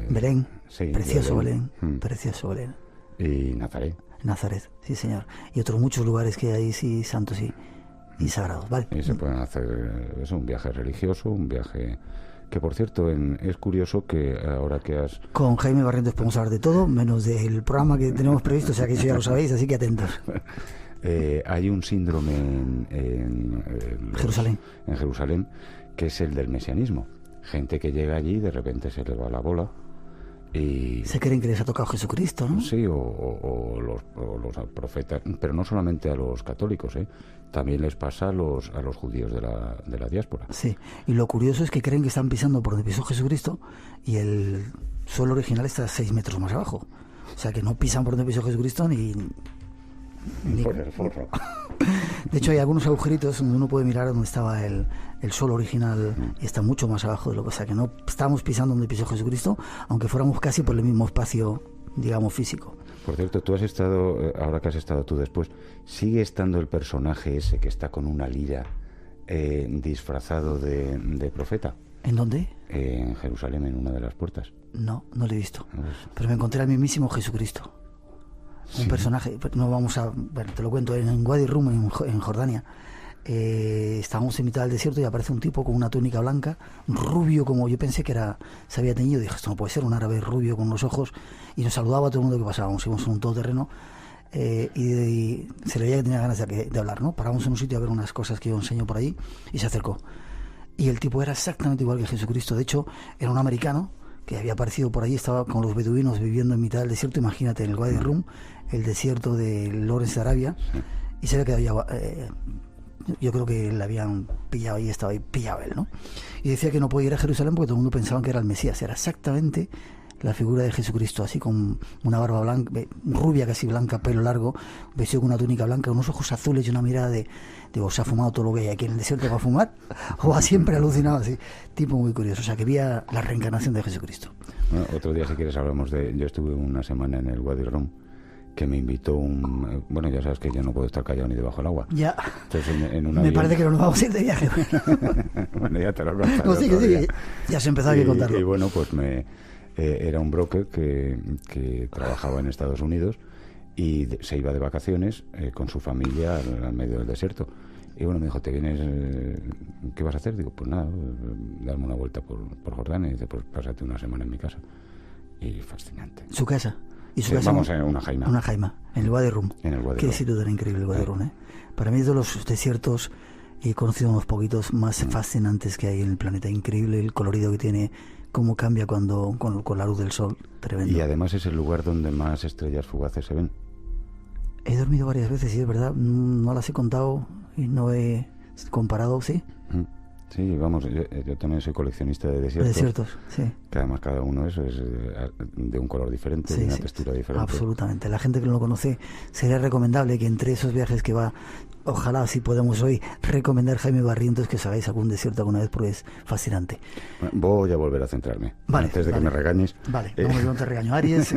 Belén. Sí, precioso Belén. Precioso Belén. Y Nazaret. Nazaret, sí señor. Y otros muchos lugares que hay, sí, santos y sagrados, ¿vale? Y se pueden hacer, es un viaje religioso, un viaje que, por cierto, es curioso que ahora que has... Con Jaime Barrientos podemos hablar de todo, menos del programa que tenemos previsto, o sea que eso ya lo sabéis, así que atentos. Hay un síndrome en Jerusalén. En Jerusalén, que es el del mesianismo. Gente que llega allí y de repente se le va la bola. Y se creen que les ha tocado Jesucristo, ¿no? Sí, o los profetas, pero no solamente a los católicos, también les pasa a los judíos de la diáspora. Sí, y lo curioso es que creen que están pisando por donde pisó Jesucristo y el suelo original está 6 metros más abajo. O sea que no pisan por donde pisó Jesucristo ni por el forro. De hecho, hay algunos agujeritos donde uno puede mirar donde estaba el suelo original y está mucho más abajo de lo que, o sea, que no estamos pisando donde pisó Jesucristo, aunque fuéramos casi por el mismo espacio, digamos, físico. Por cierto, tú has estado, ahora que has estado tú después, ¿sigue estando el personaje ese que está con una lira disfrazado de profeta? ¿En dónde? En Jerusalén, en una de las puertas. No lo he visto. Pero me encontré al mismísimo Jesucristo. Un personaje, no vamos a... Bueno, te lo cuento, en Wadi Rum, en Jordania, estábamos en mitad del desierto y aparece un tipo con una túnica blanca, rubio, como yo pensé que se había teñido. Dije, esto no puede ser, un árabe rubio con los ojos, y nos saludaba a todo el mundo que pasábamos. Íbamos en un todoterreno y se le veía que tenía ganas de hablar, ¿no? Paramos en un sitio a ver unas cosas que yo enseño por ahí y se acercó. Y el tipo era exactamente igual que Jesucristo. De hecho, era un americano que había aparecido por allí, estaba con los beduinos viviendo en mitad del desierto. Imagínate, en el Wadi Rum, el desierto de Lawrence de Arabia, y se ve que había... yo creo que le habían pillado y estaba ahí pillado él, ¿no? Y decía que no podía ir a Jerusalén porque todo el mundo pensaba que era el Mesías. Era exactamente la figura de Jesucristo, así con una barba blanca, rubia casi blanca, pelo largo, vestido con una túnica blanca, unos ojos azules y una mirada de ¿se ha fumado todo lo que hay aquí en el desierto para fumar? O ha siempre alucinado así. Tipo muy curioso, o sea que veía la reencarnación de Jesucristo. Bueno, otro día, si quieres, hablamos de... Yo estuve una semana en el Wadi Rum, que me invitó bueno, ya sabes que yo no puedo estar callado ni debajo del agua. Ya. Entonces, me parece que no nos vamos a ir de viaje. Bueno, ya te lo contaré. No, sí, ya se empezó a contarlo. Y bueno, pues era un broker que trabajaba en Estados Unidos y se iba de vacaciones con su familia al medio del desierto. Y bueno, me dijo, ¿te vienes? ¿Qué vas a hacer? Digo, pues nada, darme una vuelta por Jordania. Y dice, pues pásate una semana en mi casa. Y fascinante. ¿Su casa? ¿Y su casa? Vamos a una jaima. Una jaima, en el Wadi Rum. En el Wadi Rum. Qué sitio tan increíble el Wadi Rum, ¿eh? Para mí es de los desiertos, he conocido unos poquitos más fascinantes que hay en el planeta. Increíble el colorido que tiene, cómo cambia con la luz del sol, tremendo. Y además es el lugar donde más estrellas fugaces se ven. He dormido varias veces, sí, es verdad, no las he contado y no he comparado, ¿sí? Sí, vamos, yo también soy coleccionista de desiertos. De desiertos, sí. Que además cada uno es de un color diferente, sí, de una sí, textura sí, diferente. Absolutamente. La gente que no lo conoce, sería recomendable que entre esos viajes que va, ojalá si podemos hoy recomendar Jaime Barrientos, que os hagáis algún desierto alguna vez, porque es fascinante. Voy a volver a centrarme, antes de que me regañes. Vale, no te regaño. Aries,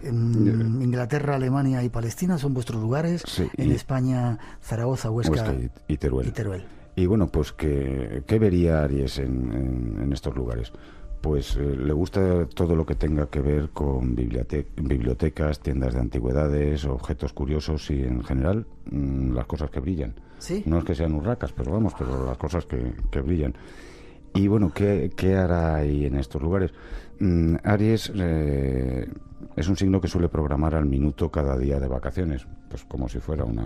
Inglaterra, Alemania y Palestina son vuestros lugares. Sí, en España, Zaragoza, Huesca y Teruel. Y bueno, pues ¿qué vería Aries en estos lugares? Pues le gusta todo lo que tenga que ver con bibliotecas, tiendas de antigüedades, objetos curiosos y en general las cosas que brillan. ¿Sí? No es que sean urracas, pero las cosas que brillan. Y bueno, ¿qué hará ahí en estos lugares? Aries es un signo que suele programar al minuto cada día de vacaciones, pues como si fuera un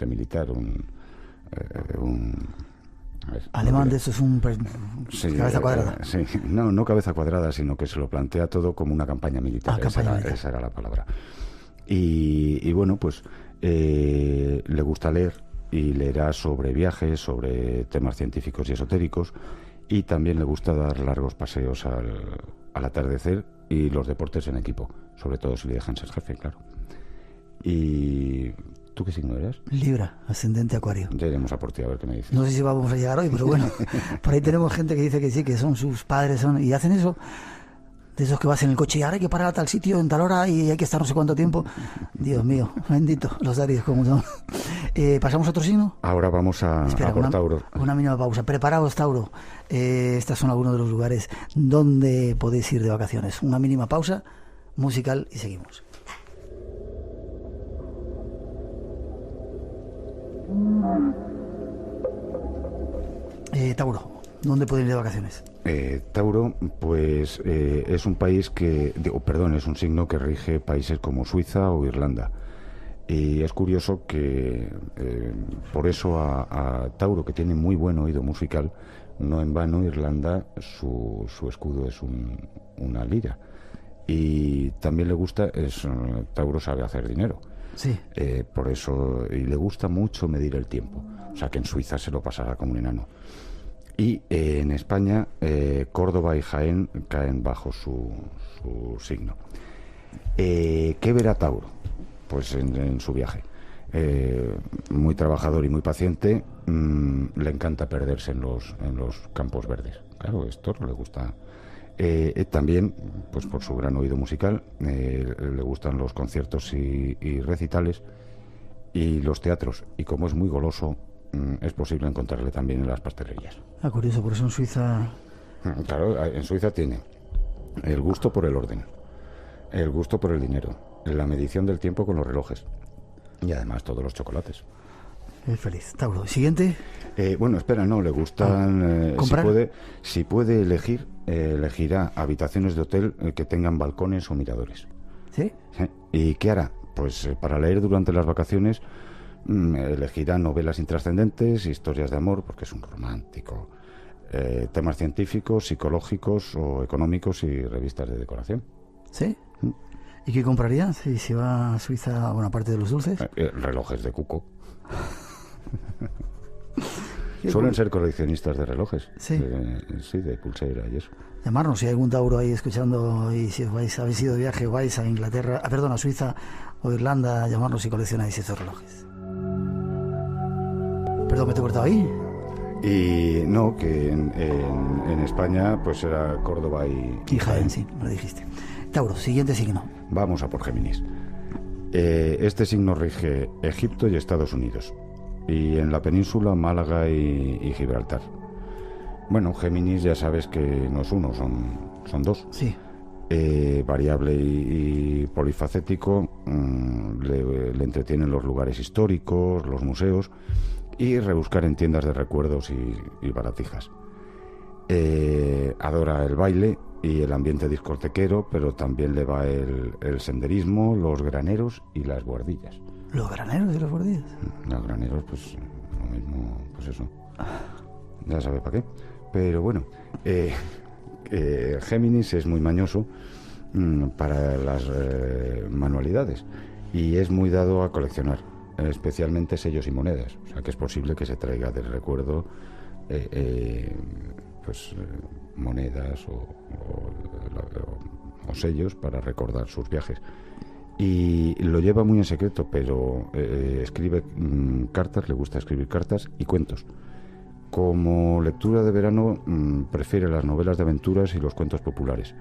militar, alemán, de eso es cabeza cuadrada. Sí, no cabeza cuadrada, sino que se lo plantea todo como una campaña militar. Esa era la palabra. Y bueno, pues le gusta leer y leerá sobre viajes, sobre temas científicos y esotéricos, y también le gusta dar largos paseos al atardecer y los deportes en equipo, sobre todo si le dejan ser jefe, claro. Y... ¿tú qué signo eres? Libra, ascendente Acuario. Ya iremos a por ti a ver qué me dices. No sé si vamos a llegar hoy, pero bueno, por ahí tenemos gente que dice que sí, que son sus padres, y hacen eso, de esos que vas en el coche y ahora hay que parar a tal sitio en tal hora y hay que estar no sé cuánto tiempo. Dios mío, bendito, los Aries como son. ¿Pasamos a otro signo? Ahora vamos a por Tauro. Una mínima pausa. Preparaos, Tauro. Estos son algunos de los lugares donde podéis ir de vacaciones. Una mínima pausa musical y seguimos. Tauro, ¿dónde pueden ir de vacaciones? Tauro, pues es un país es un signo que rige países como Suiza o Irlanda. Y es curioso que por eso a Tauro, que tiene muy buen oído musical, no en vano Irlanda, su escudo es una lira. Y también le gusta, Tauro sabe hacer dinero. Sí. Por eso, y le gusta mucho medir el tiempo. O sea que en Suiza se lo pasará como un enano. Y en España, Córdoba y Jaén caen bajo su signo. ¿Qué verá Tauro? Pues en su viaje. Muy trabajador y muy paciente, le encanta perderse en los campos verdes. Claro, esto no le gusta. También, pues por su gran oído musical, le gustan los conciertos y recitales y los teatros. Y como es muy goloso, es posible encontrarle también en las pastelerías. Curioso, por eso en Suiza... Claro, en Suiza tiene el gusto por el orden, el gusto por el dinero, la medición del tiempo con los relojes y además todos los chocolates. Es feliz. Tauro. ¿Siguiente? Bueno, espera, no, le gustan... si puede elegir, elegirá habitaciones de hotel que tengan balcones o miradores. ¿Sí? ¿Y qué hará? Pues para leer durante las vacaciones elegirá novelas intrascendentes, historias de amor, porque es un romántico, temas científicos, psicológicos o económicos y revistas de decoración. ¿Sí? ¿Y qué compraría si se va a Suiza, bueno, aparte de los dulces? Relojes de cuco. Suelen ser coleccionistas de relojes. Sí. Sí, de pulsera y eso. Llamarnos si hay algún Tauro ahí escuchando, y si habéis ido de viaje o vais a Inglaterra, a Suiza o Irlanda, llamarnos si coleccionáis esos relojes. Perdón, ¿me te he cortado ahí? Y no, que en España pues era Córdoba y Jaén, sí, me lo dijiste. Tauro, siguiente signo. Vamos a por Géminis. Este signo rige Egipto y Estados Unidos, y en la península Málaga y Gibraltar. Bueno, Géminis ya sabes que no es uno, son dos. Sí. Variable y polifacético, le entretienen los lugares históricos, los museos y rebuscar en tiendas de recuerdos y baratijas. Adora el baile y el ambiente discotequero, pero también le va el senderismo, los graneros y las guardillas. ¿Los graneros y las guardillas? Los graneros, pues lo mismo, pues eso. Ya sabe para qué. Pero bueno, Géminis es muy mañoso para las manualidades y es muy dado a coleccionar, especialmente sellos y monedas. O sea que es posible que se traiga del recuerdo monedas o sellos para recordar sus viajes. Y lo lleva muy en secreto, pero escribe cartas, le gusta escribir cartas y cuentos. Como lectura de verano prefiere las novelas de aventuras y los cuentos populares,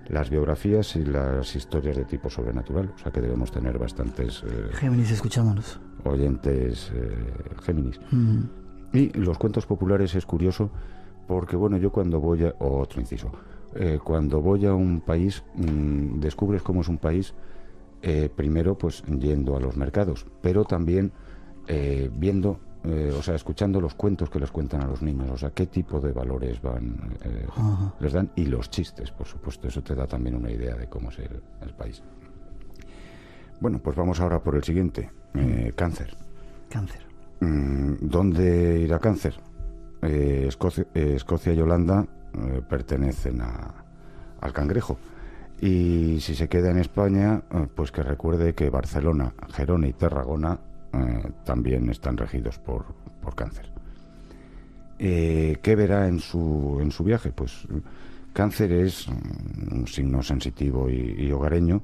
las biografías y las historias de tipo sobrenatural. O sea que debemos tener bastantes Géminis escuchándonos, oyentes Géminis. Y los cuentos populares es curioso porque, bueno, yo cuando voy a... Otro inciso. Cuando voy a un país, descubres cómo es un país, primero pues yendo a los mercados, pero también viendo... escuchando los cuentos que les cuentan a los niños, o sea, qué tipo de valores les dan, y los chistes, por supuesto. Eso te da también una idea de cómo es el país. Bueno, pues vamos ahora por el siguiente, Cáncer. Cáncer. ¿Dónde irá Cáncer? Escocia y Holanda pertenecen al cangrejo. Y si se queda en España, pues que recuerde que Barcelona, Gerona y Tarragona también están regidos por Cáncer. ¿Qué verá en su viaje? Pues Cáncer es un signo sensitivo y hogareño,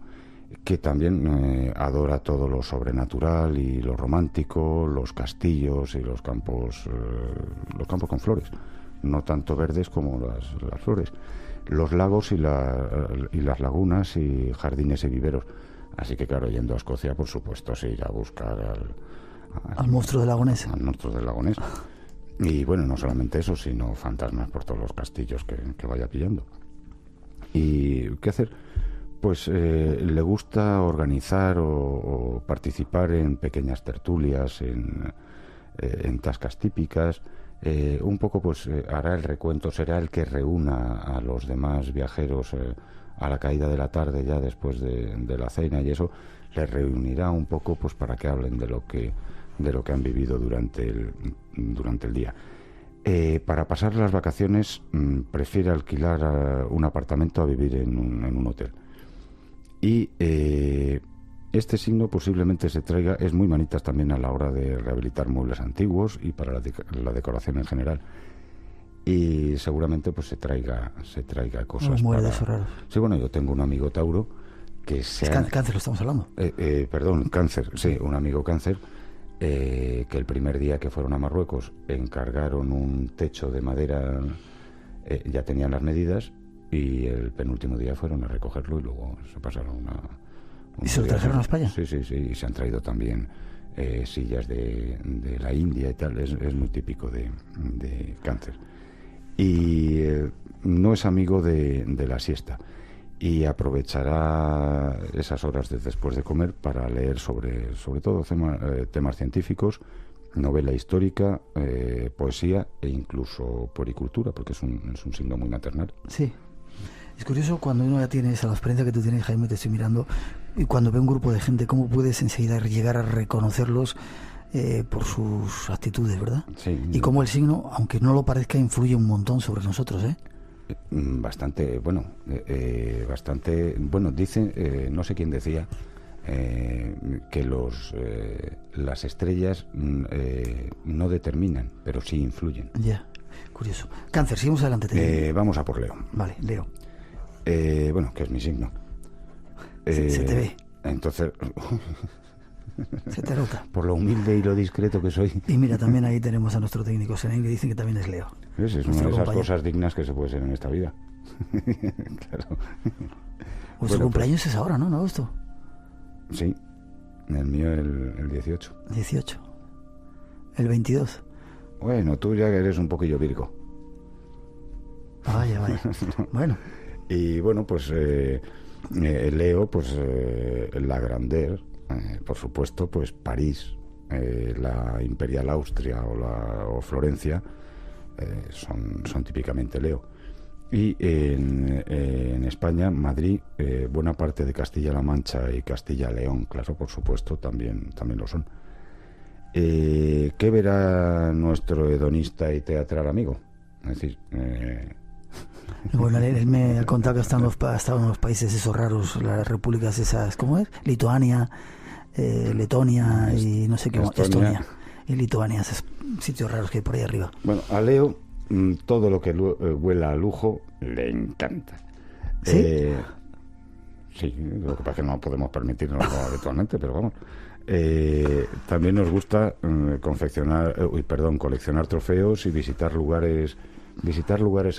que también adora todo lo sobrenatural y lo romántico, los castillos y los campos con flores, no tanto verdes como las flores, los lagos y las lagunas y jardines y viveros. Así que, claro, yendo a Escocia, por supuesto, se irá a buscar al monstruo del lago Ness. Al monstruo del lago Ness. Y bueno, no solamente eso, sino fantasmas por todos los castillos que vaya pillando. ¿Y qué hacer? Pues le gusta organizar o participar en pequeñas tertulias, en tascas típicas. Un poco pues hará el recuento, será el que reúna a los demás viajeros a la caída de la tarde, ya después de la cena, y eso les reunirá un poco pues para que hablen de lo que han vivido durante el día. Para pasar las vacaciones prefiere alquilar un apartamento a vivir en un hotel. Y este signo posiblemente se traiga, es muy manitas también a la hora de rehabilitar muebles antiguos y para la decoración en general. Y seguramente pues se traiga cosas muebles raros. Sí, bueno, yo tengo un amigo Tauro que Cáncer lo estamos hablando. Perdón, Cáncer, sí, un amigo Cáncer que el primer día que fueron a Marruecos encargaron un techo de madera, ya tenían las medidas, y el penúltimo día fueron a recogerlo y luego se pasaron ¿Y se lo trajeron a España? Sí, y se han traído también sillas de la India y tal. Es muy típico de Cáncer. Y no es amigo de la siesta, y aprovechará esas horas después de comer para leer sobre todo temas científicos novela histórica, poesía e incluso puericultura, porque es un signo muy maternal. Sí. Es curioso cuando uno ya tiene esa la experiencia que tú tienes, Jaime, te estoy mirando, y cuando ve un grupo de gente, cómo puedes enseguida llegar a reconocerlos por sus actitudes, ¿verdad? Sí. Y cómo el signo, aunque no lo parezca, influye un montón sobre nosotros, ¿eh? Bastante, bueno, dice, no sé quién decía, que las estrellas no determinan, pero sí influyen. Ya, curioso. Cáncer, seguimos adelante. Vamos a por Leo. Vale, Leo. Bueno, que es mi signo. Se te ve. Entonces... Se te nota. Por lo humilde y lo discreto que soy. Y mira, también ahí tenemos a nuestro técnico Seren, que dicen que también es Leo. Es una de esas cosas dignas que se puede ser en esta vida. Claro. Vuestro cumpleaños es ahora, ¿no? ¿En agosto? Sí, el mío el 18. 18. El 22. Bueno, tú ya eres un poquillo Virgo. Vaya. Bueno. Y bueno, pues Leo, pues la grandeur, por supuesto, pues París, la Imperial Austria o Florencia, son típicamente Leo. Y en España, Madrid, buena parte de Castilla-La Mancha y Castilla-León, claro, por supuesto, también lo son. ¿Qué verá nuestro hedonista y teatral amigo? Es decir... Bueno, él me ha contado que ha estado en los países esos raros, las repúblicas esas, ¿cómo es? Lituania, Letonia y no sé qué más, Estonia y Lituania, esos sitios raros que hay por ahí arriba. Bueno, a Leo todo lo que huela a lujo le encanta. ¿Sí? Sí, lo que pasa es que no podemos permitirnoslo habitualmente, pero vamos. También nos gusta coleccionar trofeos y visitar lugares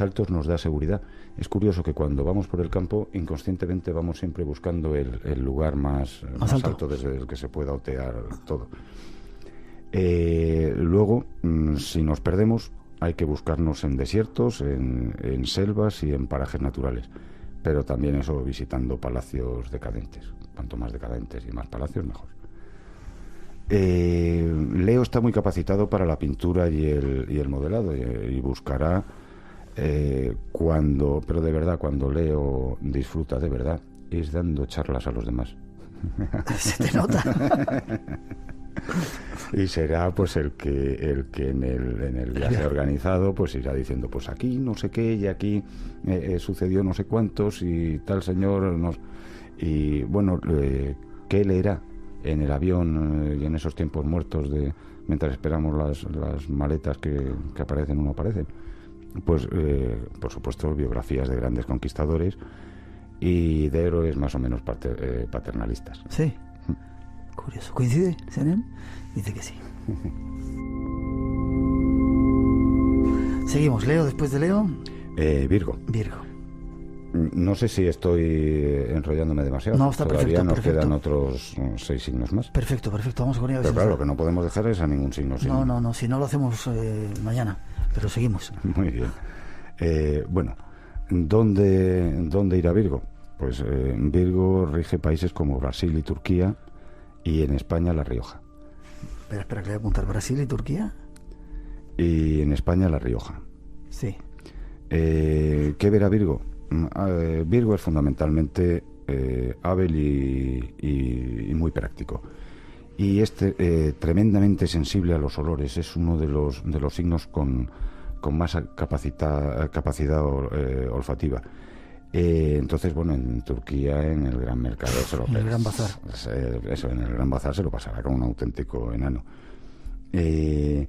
altos nos da seguridad. Es curioso que cuando vamos por el campo, inconscientemente vamos siempre buscando el lugar más alto desde el que se pueda otear todo. Luego, si nos perdemos, hay que buscarnos en desiertos, en selvas y en parajes naturales. Pero también eso visitando palacios decadentes. Cuanto más decadentes y más palacios, mejor. Leo está muy capacitado para la pintura y el modelado y buscará pero de verdad, cuando Leo disfruta de verdad, es dando charlas a los demás. Se te nota. Y será pues el que en el viaje organizado pues irá diciendo pues aquí no sé qué y aquí sucedió no sé cuántos y tal señor y bueno, ¿qué leerá en el avión y en esos tiempos muertos mientras esperamos las maletas que aparecen o no aparecen? Pues por supuesto biografías de grandes conquistadores y de héroes más o menos paternalistas. Sí. Curioso. ¿Coincide, Seren? Dice que sí. Seguimos. Leo, después de Leo. Virgo. No sé si estoy enrollándome demasiado. No, está Todavía perfecto. Nos quedan otros 6 signos más. Perfecto. Vamos con ello. Pero claro, lo que no podemos dejar es a ningún signo. No, si no lo hacemos mañana. Pero seguimos. Muy bien. Bueno, ¿dónde irá Virgo? Pues Virgo rige países como Brasil y Turquía y en España La Rioja. Espera, que voy a apuntar Brasil y Turquía. Y en España La Rioja. Sí. ¿Qué verá Virgo? Virgo es fundamentalmente hábil y muy práctico. Y es tremendamente sensible a los olores. Es uno de los signos con más capacidad olfativa. Entonces, bueno, en Turquía, en el Gran Mercado, en el Gran Bazar. En el Gran Bazar se lo pasará con un auténtico enano. De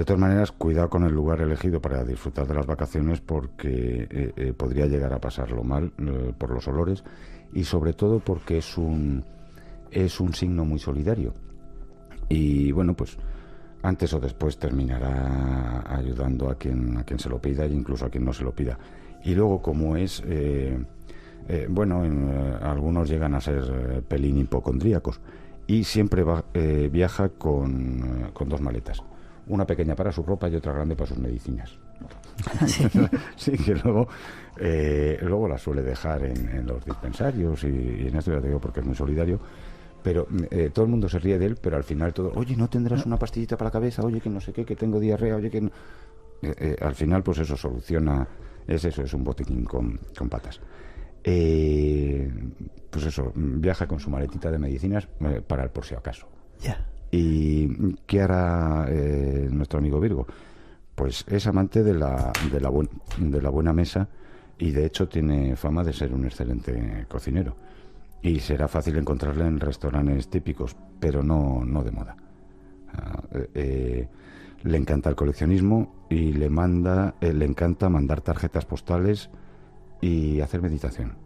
todas maneras, cuidado con el lugar elegido para disfrutar de las vacaciones porque podría llegar a pasarlo mal por los olores y sobre todo porque es un signo muy solidario. Y bueno, pues antes o después terminará ayudando a quien se lo pida e incluso a quien no se lo pida. Y luego, como es, algunos llegan a ser pelín hipocondríacos y siempre viaja con 2 maletas. Una pequeña para su ropa y otra grande para sus medicinas. ¿Sí? Sí, que luego la suele dejar en los dispensarios y en esto ya te digo porque es muy solidario. Pero todo el mundo se ríe de él, pero al final todo, oye, ¿no tendrás una pastillita para la cabeza? Oye, que no sé qué, que tengo diarrea, oye, que no... al final, pues eso soluciona, es un botiquín con patas. Pues eso, viaja con su maletita de medicinas para el por si acaso. Ya. ¿Y qué hará nuestro amigo Virgo? Pues es amante de la buena mesa, y de hecho tiene fama de ser un excelente cocinero. Y será fácil encontrarle en restaurantes típicos, pero no de moda. Le encanta el coleccionismo y le encanta mandar tarjetas postales y hacer meditación.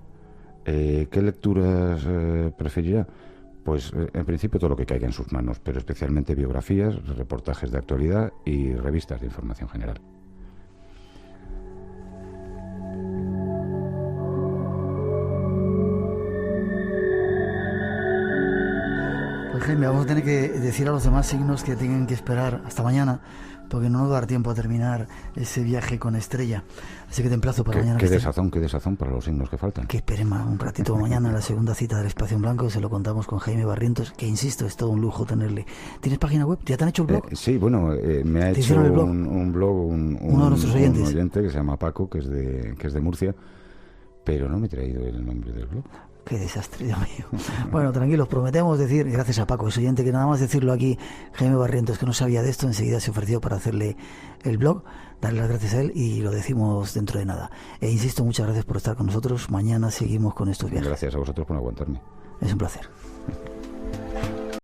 ¿Qué lecturas preferirá? Pues en principio todo lo que caiga en sus manos, pero especialmente biografías, reportajes de actualidad y revistas de información general. Jaime, vamos a tener que decir a los demás signos que tengan que esperar hasta mañana, porque no nos va a dar tiempo a terminar ese viaje con Estrella. Así que te emplazo para mañana. Qué desazón para los signos que faltan. Que esperemos un ratito mañana en la segunda cita del Espacio en Blanco. Se lo contamos con Jaime Barrientos, que insisto, es todo un lujo tenerle. ¿Tienes página web? ¿Ya te han hecho el blog? Sí, bueno, me ha hecho un blog uno de nuestros oyentes. Un oyente que se llama Paco, que es de Murcia, pero no me he traído el nombre del blog. Qué desastre, Dios mío. Bueno, tranquilos, prometemos decir, gracias a Paco, ese oyente, que nada más decirlo aquí, Jaime Barrientos, que no sabía de esto, enseguida se ofreció para hacerle el blog, darle las gracias a él, y lo decimos dentro de nada. E insisto, muchas gracias por estar con nosotros. Mañana seguimos con estos viajes. Gracias a vosotros por aguantarme. Es un placer.